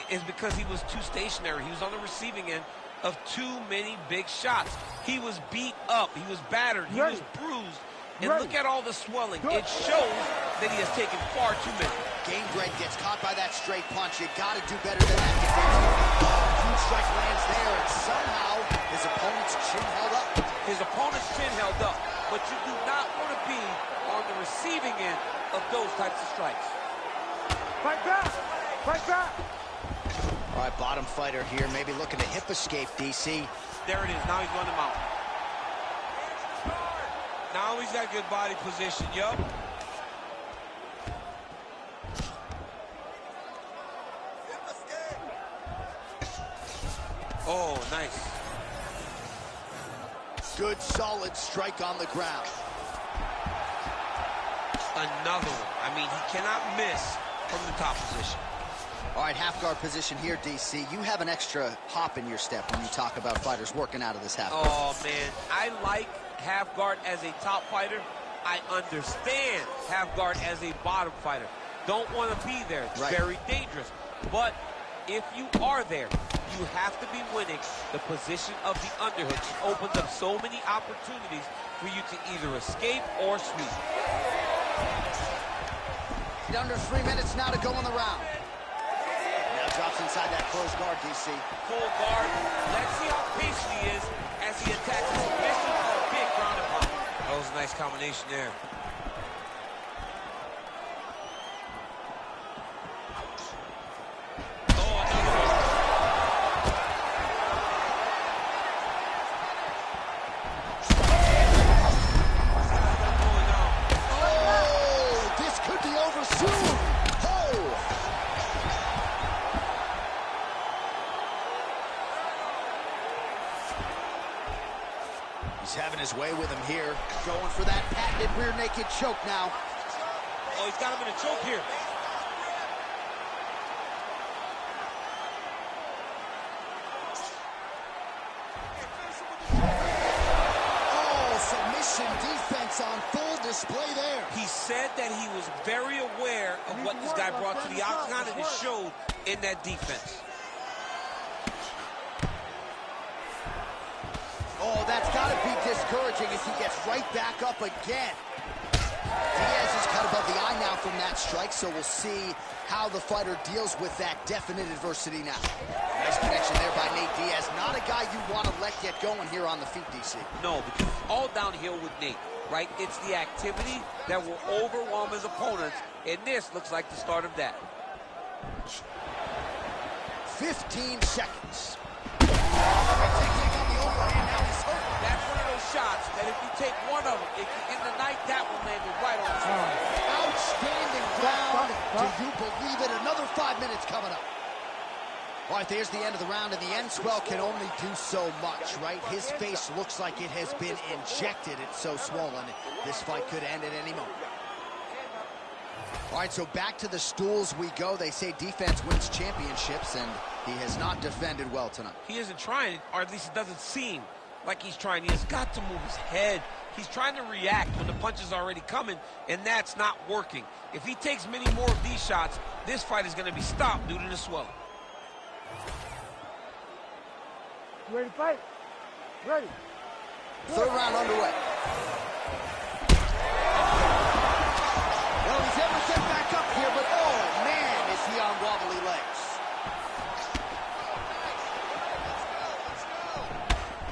S3: It's because he was too stationary. He was on the receiving end of too many big shots. He was beat up. He was battered. He was bruised. And look at all the swelling. It shows that he has taken far too many.
S2: Game-Bred gets caught by that straight punch. You got to do better than that defensively. Huge strike lands there, and somehow his opponent's chin held up.
S3: His opponent's chin held up, but you do not want to be on the receiving end of those types of strikes.
S6: Fight back! Fight back!
S2: All right, bottom fighter here, maybe looking to hip escape, DC.
S3: There it is. Now he's running him out. Now he's got good body position. Yup. Oh, nice.
S2: Good, solid strike on the ground.
S3: Another one. I mean, he cannot miss from the top position.
S2: All right, half guard position here, DC. You have an extra hop in your step when you talk about fighters working out of this half guard.
S3: Oh, man. I like half guard as a top fighter. I understand half guard as a bottom fighter. Don't want to be there. It's very dangerous. But if you are there, you have to be winning the position of the underhook. It opens up so many opportunities for you to either escape or sweep.
S2: Under 3 minutes now to go in the round. Now drops inside that closed guard, DC.
S3: Full guard. Let's see how patient he is as he attacks a submission or a big ground and pound. That was a nice combination there.
S2: He's having his way with him here. Going for that patented rear naked choke now.
S3: Oh, he's got him in a choke here.
S2: Oh, submission defense on full display there.
S3: He said that he was very aware of what this guy brought to the octagon, and it showed in that defense.
S2: Oh, that's got to be discouraging as he gets right back up again. Diaz is cut above the eye now from that strike, so we'll see how the fighter deals with that definite adversity now. Nice connection there by Nate Diaz. Not a guy you want to let get going here on the feet, DC.
S3: No, because it's all downhill with Nate, right? It's the activity that will overwhelm his opponents, and this looks like the start of that.
S2: 15 seconds.
S3: That's one of those shots that if you take one of them, if you in the night, that one landed right on the spot.
S2: Outstanding round. Do you believe it? Another 5 minutes coming up. All right, there's the end of the round, and the end swell can only do so much, right? His face looks like it has been injected. It's so swollen. This fight could end at any moment. All right, so back to the stools we go. They say defense wins championships, and he has not defended well tonight.
S3: He isn't trying, or at least it doesn't seem like he's trying. He has got to move his head. He's trying to react when the punch is already coming, and that's not working. If he takes many more of these shots, this fight is going to be stopped due to the swelling.
S6: You ready to fight? Ready.
S2: Third round underway. Well, he's able to get back up here, but oh, man, is he on wobbly legs.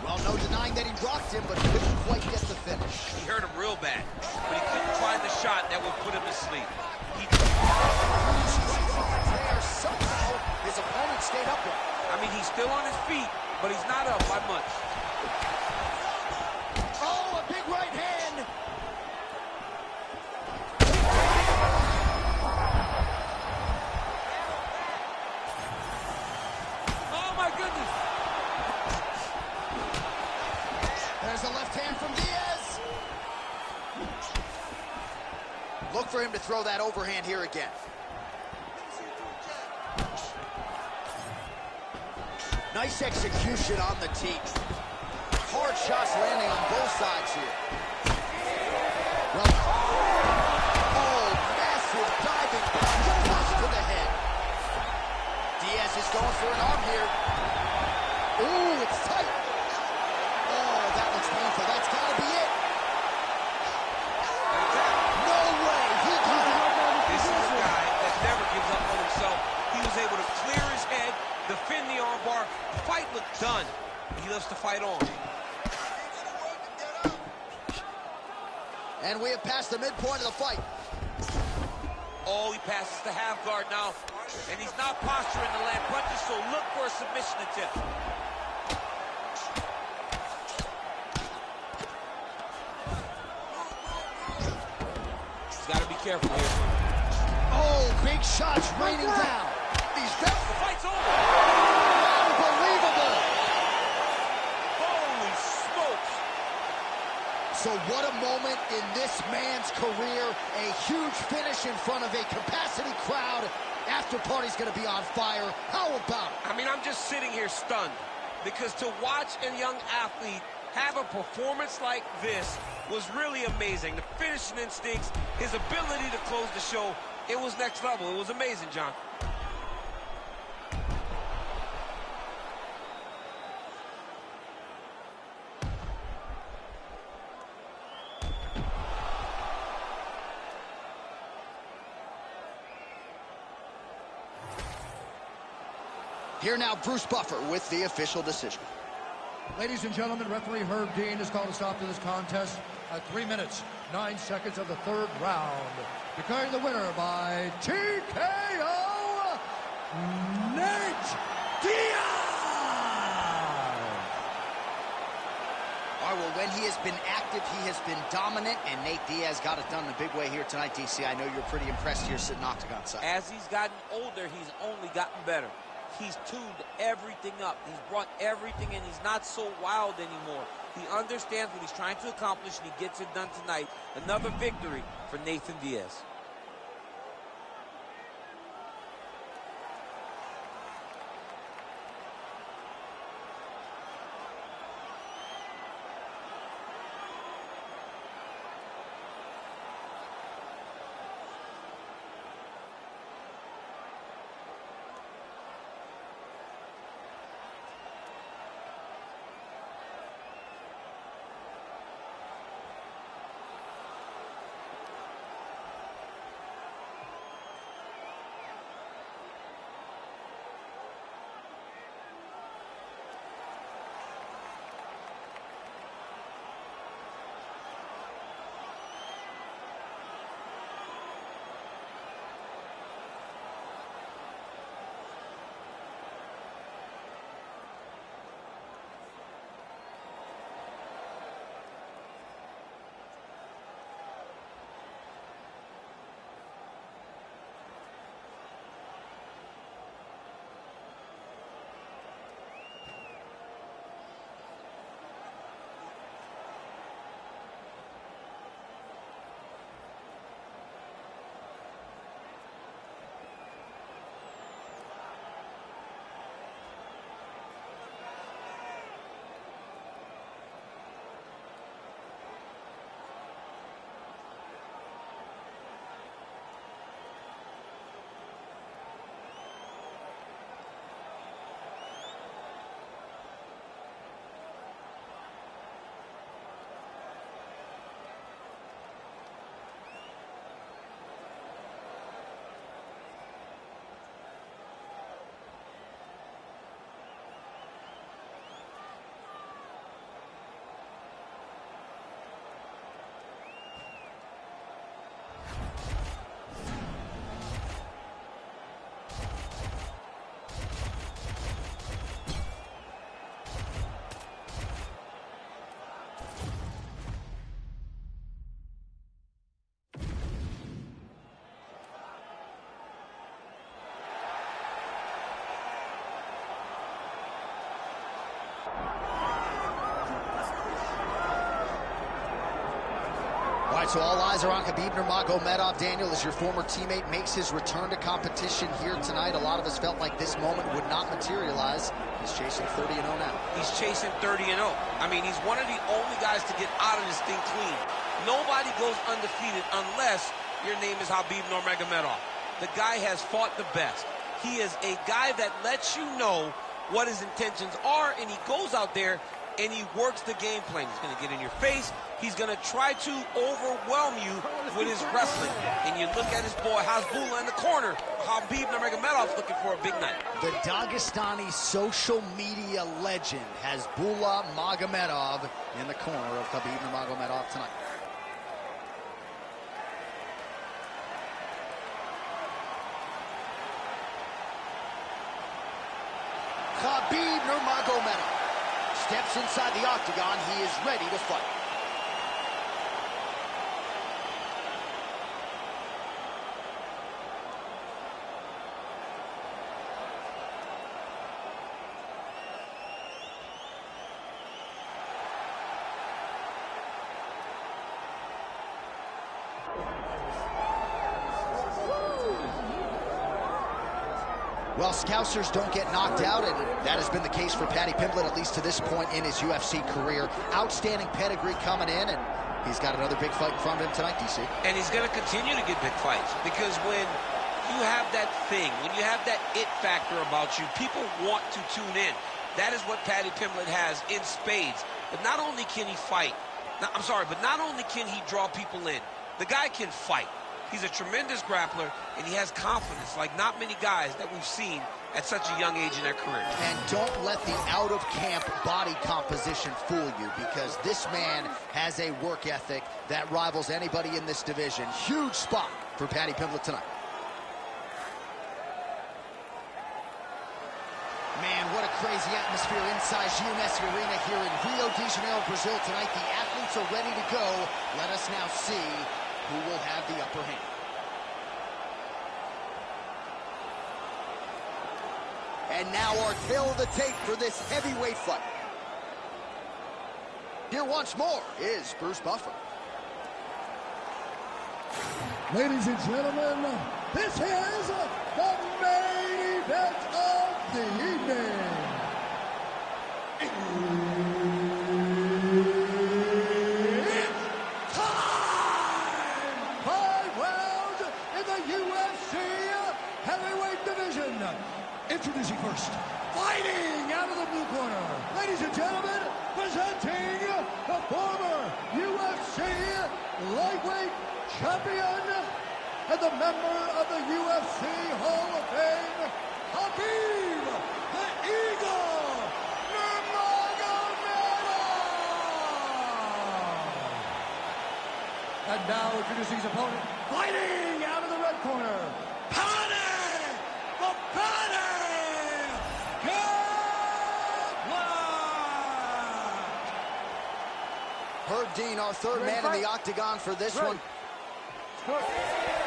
S2: Well, no denying that he rocked him, but couldn't quite get the finish.
S3: He hurt him real bad, but he couldn't find the shot that would put him to sleep.
S2: There, somehow, his opponent stayed upright.
S3: I mean, he's still on his feet, but he's not up by much.
S2: Oh, a big right hand.
S3: Oh, my goodness.
S2: There's a left hand from Diaz. Look for him to throw that overhand here again. Nice execution on the teeth. Hard shots landing on both sides here. Well, oh, massive diving punch to the head. Diaz is going for an arm here. Ooh, it's tight. Oh, that looks painful. That's got to be it. No way. He got it.
S3: This is a guy that never gives up on himself. He was able to clear his head, defend the armbar. The fight looked done. He loves to fight on.
S2: And we have passed the midpoint of the fight.
S3: Oh, he passes the half guard now. And he's not posturing to land punches, so look for a submission attempt. He's got to be careful here.
S2: Oh, big shots raining down. He's down.
S3: The fight's over.
S2: Unbelievable.
S3: Holy smokes.
S2: So what a moment in this man's career. A huge finish in front of a capacity crowd. After party's going to be on fire. How about it?
S3: I mean, I'm just sitting here stunned because to watch a young athlete have a performance like this was really amazing. The finishing instincts, his ability to close the show, it was next level. It was amazing, John.
S2: Here now, Bruce Buffer with the official decision.
S4: Ladies and gentlemen, referee Herb Dean has called a stop to this contest at 3 minutes, 9 seconds of the third round. Declaring the winner by TKO, Nate Diaz!
S2: All right, well, when he has been active, he has been dominant, and Nate Diaz got it done in a big way here tonight, DC. I know you're pretty impressed here sitting octagon side.
S3: As he's gotten older, he's only gotten better. He's tuned everything up. He's brought everything in. He's not so wild anymore. He understands what he's trying to accomplish, and he gets it done tonight. Another victory for Nathan Diaz.
S2: right, so all eyes are on Khabib Nurmagomedov. Daniel, as your former teammate makes his return to competition here tonight, a lot of us felt like this moment would not materialize. He's chasing 30-0 now.
S3: He's chasing 30-0. I mean, he's one of the only guys to get out of this thing clean. Nobody goes undefeated unless your name is Khabib Nurmagomedov. The guy has fought the best. He is a guy that lets you know what his intentions are, and he goes out there and he works the game plan. He's going to get in your face. He's going to try to overwhelm you with his wrestling. And you look at his boy Hasbulla in the corner. Khabib Nurmagomedov's looking for a big night.
S2: The Dagestani social media legend Hasbulla Magomedov in the corner of Khabib Nurmagomedov tonight. Khabib Nurmagomedov steps inside the octagon. He is ready to fight. Well, Scousers don't get knocked out, and that has been the case for Paddy Pimblett, at least to this point in his UFC career. Outstanding pedigree coming in, and he's got another big fight in front of him tonight, DC.
S3: And he's going to continue to get big fights, because when you have that thing, when you have that it factor about you, people want to tune in. That is what Paddy Pimblett has in spades. But not only can he fight, but not only can he draw people in, the guy can fight. He's a tremendous grappler, and he has confidence like not many guys that we've seen at such a young age in their career.
S2: And don't let the out-of-camp body composition fool you, because this man has a work ethic that rivals anybody in this division. Huge spot for Paddy Pimblett tonight. Man, what a crazy atmosphere inside GMS Arena here in Rio de Janeiro, Brazil tonight. The athletes are ready to go. Let us now see who will have the upper hand. And now our tale of the tape for this heavyweight fight. Here once more is Bruce Buffer.
S4: Ladies and gentlemen, this is the main event of the evening. Introducing first, fighting out of the blue corner, ladies and gentlemen, presenting the former UFC lightweight champion and the member of the UFC Hall of Fame, Khabib the Eagle Nurmagomedov. And now introducing his opponent, fighting out of the red corner,
S2: Herb Dean, our third man in the octagon for this one.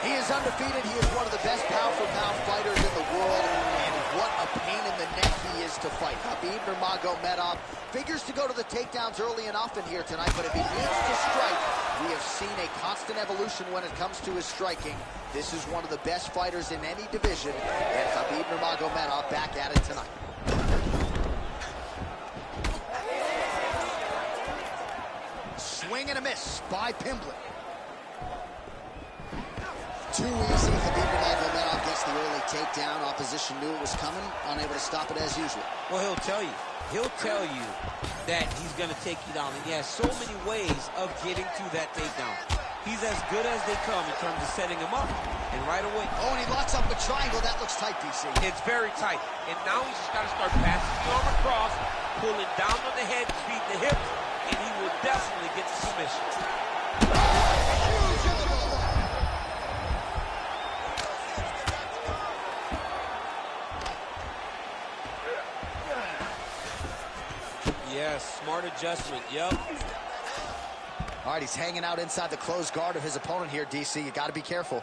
S2: He is undefeated. He is one of the best pound-for-pound fighters in the world, and what a pain in the neck he is to fight. Khabib Nurmagomedov figures to go to the takedowns early and often here tonight, but if he needs to strike, we have seen a constant evolution when it comes to his striking. This is one of the best fighters in any division, and Khabib Nurmagomedov back at it tonight. Swing and a miss by Pimblett. Too easy. Khabib Nurmagomedov gets the early takedown. Opposition knew it was coming, unable to stop it as usual.
S3: Well, he'll tell you that he's going to take you down, and he has so many ways of getting to that takedown. He's as good as they come in terms of setting him up, and right away.
S2: Oh, and he locks up a triangle. That looks tight, DC.
S3: It's very tight, and now he's just got to start passing the arm across, pulling down on the head, feet the hips, and he will definitely get the submission. Yes, smart adjustment, yep.
S2: All right, he's hanging out inside the closed guard of his opponent here, DC. You got to be careful.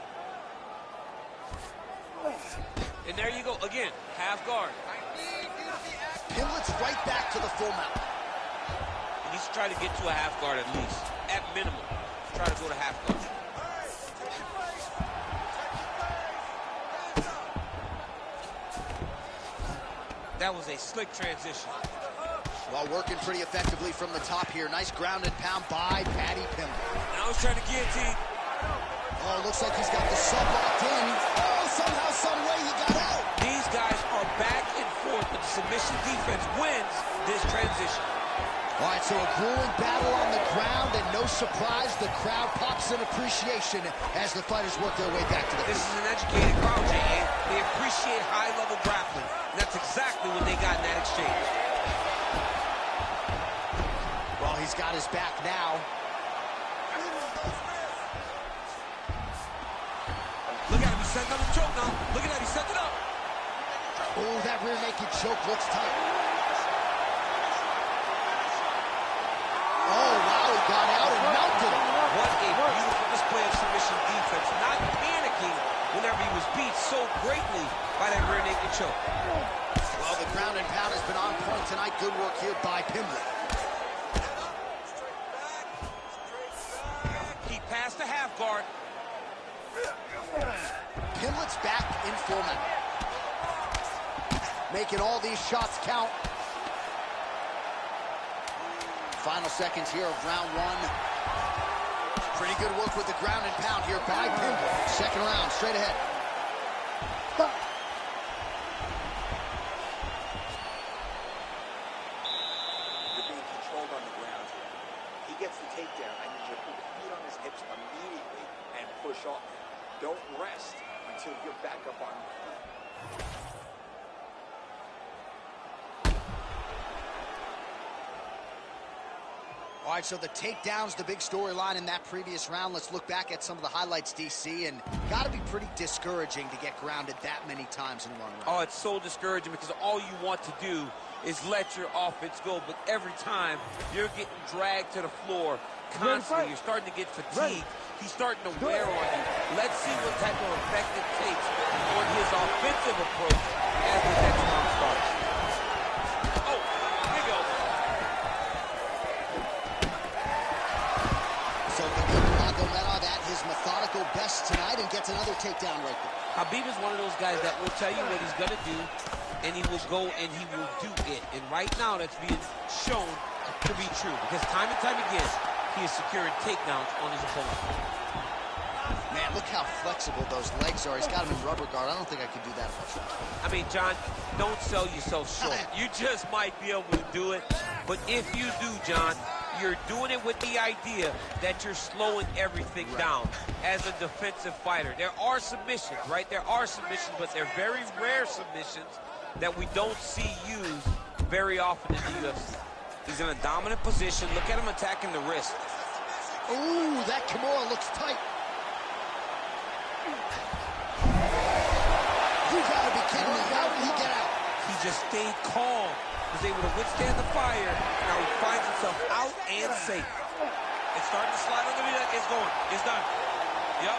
S3: And there you go, again, half guard.
S2: Pimblett's right back to the full mount.
S3: He needs to try to get to a half guard at least, at minimum. try to go to half guard. That was a slick transition.
S2: Well, working pretty effectively from the top here. Nice ground and pound by Paddy Pimblett.
S3: Now he's trying to guillotine.
S2: Oh, looks like he's got the sub locked in. Oh, somehow, some way he got out.
S3: These guys are back and forth, but the submission defense wins this transition.
S2: All right, so a grueling battle on the ground, and no surprise, the crowd pops in appreciation as the fighters work their way back to the
S3: This
S2: feet.
S3: is an educated crowd, J.A. They appreciate high-level grappling, and that's exactly what they got in that exchange.
S2: Well, he's got his back now.
S3: Look at him, he's setting up the choke now. Look at that, he's setting it up.
S2: Oh, that rear naked choke looks tight. Oh, wow, he got out and melted him.
S3: What a beautiful display of submission defense, not panicking whenever he was beat so greatly by that rear naked choke.
S2: Well, the ground and pound has been on point tonight. Good work here by Pimblett.
S3: He passed the half guard.
S2: Pimblett's back in format. Making all these shots count. Final seconds here of round one. Pretty good work with the ground and pound here by Pimblett. Second round, straight ahead.
S5: You're being controlled on the ground here. He gets the takedown. I need you to put the feet on his hips immediately and push off. Don't rest until you're back up on your feet.
S2: All right, so the takedown's the big storyline in that previous round. Let's look back at some of the highlights, DC, and got to be pretty discouraging to get grounded that many times in one round.
S3: Oh, it's so discouraging because all you want to do is let your offense go, but every time you're getting dragged to the floor constantly, you're starting to get fatigued. He's starting to wear on you. Let's see what type of effect it takes on his offensive approach as the next round starts. Oh, here we go.
S2: So Magomedov at his methodical best tonight and gets another takedown right there.
S3: Habib is one of those guys that will tell you what he's going to do, and he will go and he will do it. And right now, that's being shown to be true because time and time again, he is securing takedowns on his opponent.
S2: Man, look how flexible those legs are. He's got them in rubber guard. I don't think I could do that much.
S3: I mean, John, don't sell yourself short. You just might be able to do it, but if you do, John, you're doing it with the idea that you're slowing everything down as a defensive fighter. There are submissions, right? There are submissions, but they're very rare submissions that we don't see used very often in the UFC. He's in a dominant position. Look at him attacking the wrist.
S2: Ooh, that Kimura looks tight. You gotta be kidding me. How did he get out?
S3: He just stayed calm, was able to withstand the fire. Now he finds himself out and safe. It's starting to slide under the net. It's going. It's done. Yep.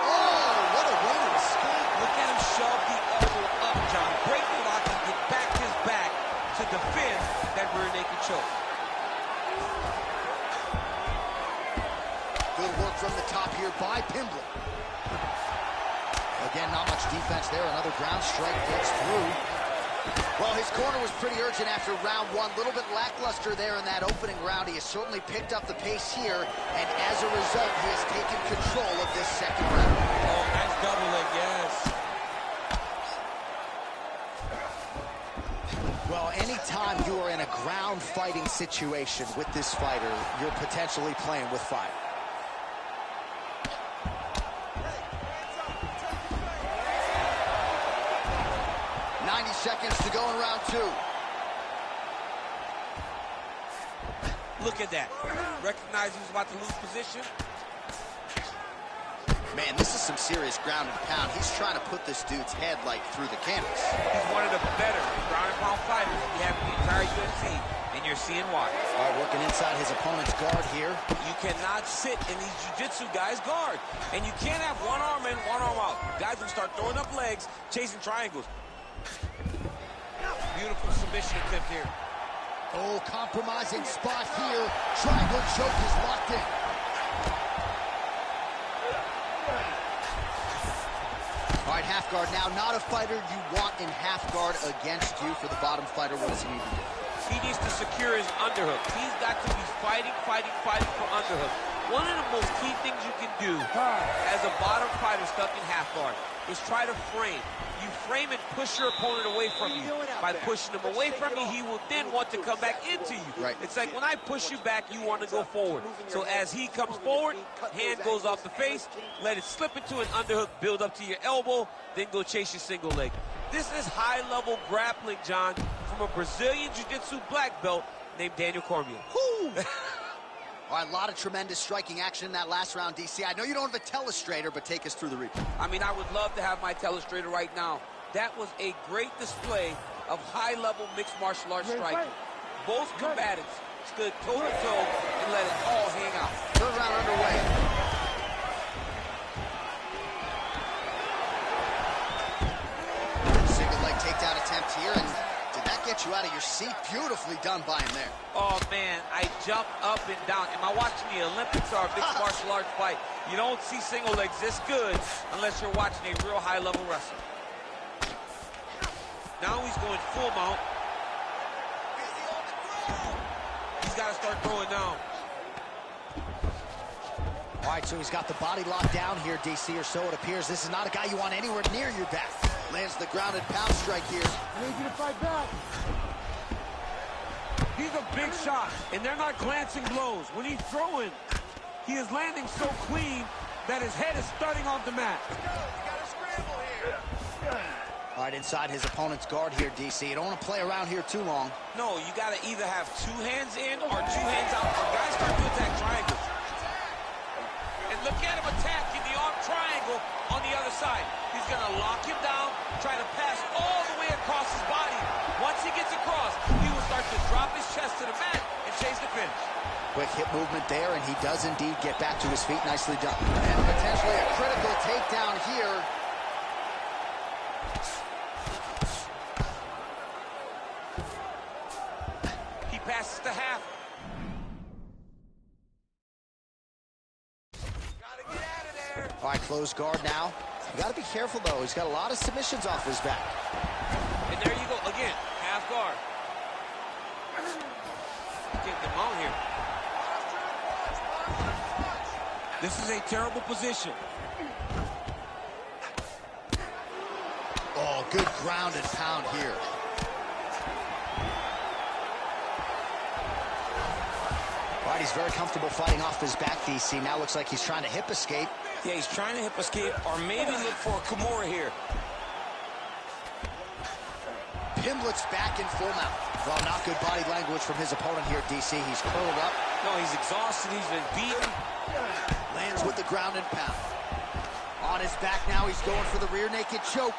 S2: Oh, what a way to escape.
S3: Look at him shove the elbow up, John. Break the lock and get back his back to defend that rear naked choke.
S2: Good work from the top here by Pimblett. Again, not much defense there. Another ground strike gets through. Well, his corner was pretty urgent after round one. A little bit lackluster there in that opening round. He has certainly picked up the pace here, and as a result, he has taken control of this second round.
S3: Oh, nice double leg, yes.
S2: Well, anytime you are in a ground fighting situation with this fighter, you're potentially playing with fire. Seconds to go in round two.
S3: Look at that. Recognize he was about to lose position.
S2: Man, this is some serious ground and pound. He's trying to put this dude's head like through the canvas.
S3: He's one of the better ground and pound fighters we have in the entire UFC, and you're seeing why.
S2: All right, working inside his opponent's guard here.
S3: You cannot sit in these jiu-jitsu guys' guard, and you can't have one arm in, one arm out. Guys will start throwing up legs, chasing triangles. Beautiful submission attempt here.
S2: Oh, compromising spot here. Triangle choke is locked in. All right, half guard now. Not a fighter you want in half guard against you. For the bottom fighter, what does he need to do?
S3: He needs to secure his underhook. He's got to be fighting for underhook. One of the most key things you can do as a bottom fighter stuck in half guard is try to frame. You frame and push your opponent away from you. By pushing him away from you, he will then want to come back into you.
S2: Right.
S3: It's like when I push you back, you want to go forward. So as he comes forward, hand goes off the face, let it slip into an underhook, build up to your elbow, then go chase your single leg. This is high-level grappling, John, from a Brazilian Jiu-Jitsu black belt named Daniel Cormier.
S2: All right, a lot of tremendous striking action in that last round, DC. I know you don't have a telestrator, but take us through the replay.
S3: I mean, I would love to have my telestrator right now. That was a great display of high-level mixed martial arts striking. Both combatants stood toe-to-toe and let it all hang out.
S2: Third round underway. Single leg takedown attempt here, and did that get you out of your seat? Beautifully done by him there.
S3: Oh, man, I jumped up and down. Am I watching the Olympics or a mixed martial arts fight? You don't see single legs this good unless you're watching a real high-level wrestler. Now he's going full mount. He's got to start throwing down.
S2: All right, so he's got the body locked down here, DC, or so it appears. This is not a guy you want anywhere near your back. Lands the grounded pound strike here.
S6: I need you to fight back.
S3: He's a big shot, and they're not glancing blows. When he's throwing, he is landing so clean that his head is starting off the mat.
S2: All right, inside his opponent's guard here, DC. You don't want to play around here too long.
S3: No, you got to either have two hands in or two hands out. Or guys start to attack triangles. And look at him attacking the arm triangle on the other side. He's going to lock him down, try to pass all the way across his body. Once he gets across, he will start to drop his chest to the mat and chase the finish.
S2: Quick hip movement there, and he does indeed get back to his feet. Nicely done. And potentially a critical takedown here.
S3: He passes to half. Gotta get out of there.
S2: All right, closed guard now. You got to be careful, though. He's got a lot of submissions off his back.
S3: And there you go. Again, half guard. Get them on here. This is a terrible position.
S2: Oh, good ground and pound here. All right, he's very comfortable fighting off his back, DC. Now looks like he's trying to hip escape.
S3: Yeah, he's trying to hip escape or maybe look for a Kimura here.
S2: Pimlet's back in full mount. Well, not good body language from his opponent here, DC. He's curled up.
S3: No, he's exhausted. He's been beaten.
S2: Lands with the ground and pound. On his back now, he's going for the rear naked choke.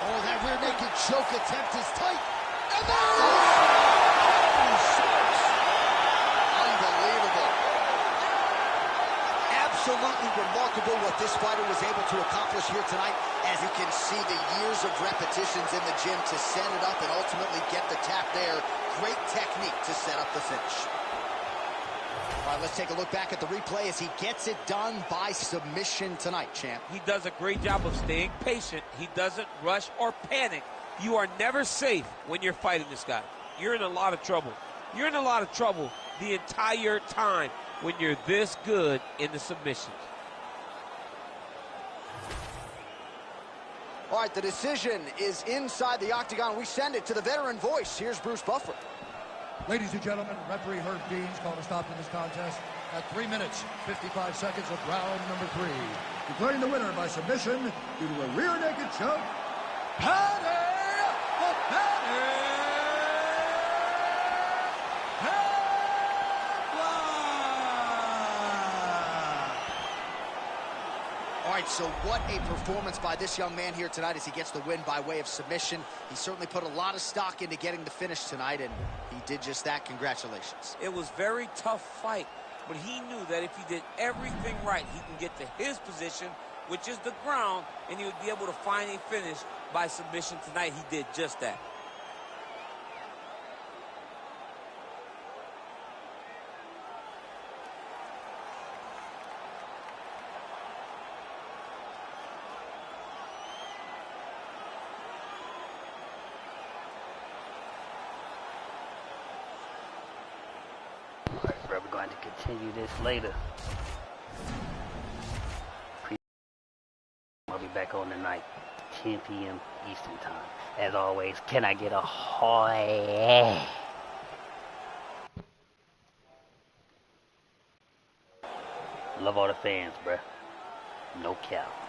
S2: Oh, that rear naked choke attempt is tight. And there it is! Unbelievable. Absolutely remarkable what this fighter was able to accomplish here tonight. As you can see, the years of repetitions in the gym to set it up and ultimately get the tap there. Great technique to set up the finish. All right, let's take a look back at the replay as he gets it done by submission tonight, champ.
S3: He does a great job of staying patient. He doesn't rush or panic. You are never safe when you're fighting this guy. You're in a lot of trouble. You're in a lot of trouble the entire time when you're this good in the submissions.
S2: All right, the decision is inside the octagon. We send it to the veteran voice. Here's Bruce Buffer.
S4: Ladies and gentlemen, referee Herb Deans called a stop to this contest at 3 minutes, 55 seconds of round number 3. Declaring the winner by submission due to a rear naked choke, Paddy the Paddy
S2: All right, so what a performance by this young man here tonight as he gets the win by way of submission. He certainly put a lot of stock into getting the finish tonight, and he did just that. Congratulations.
S3: It was a very tough fight, but he knew that if he did everything right, he can get to his position, which is the ground, and he would be able to find a finish by submission tonight. He did just that.
S1: Continue this later. I'll be back on tonight, 10 p.m. Eastern Time. As always, can I get a hoy? Love all the fans, bruh. No cap.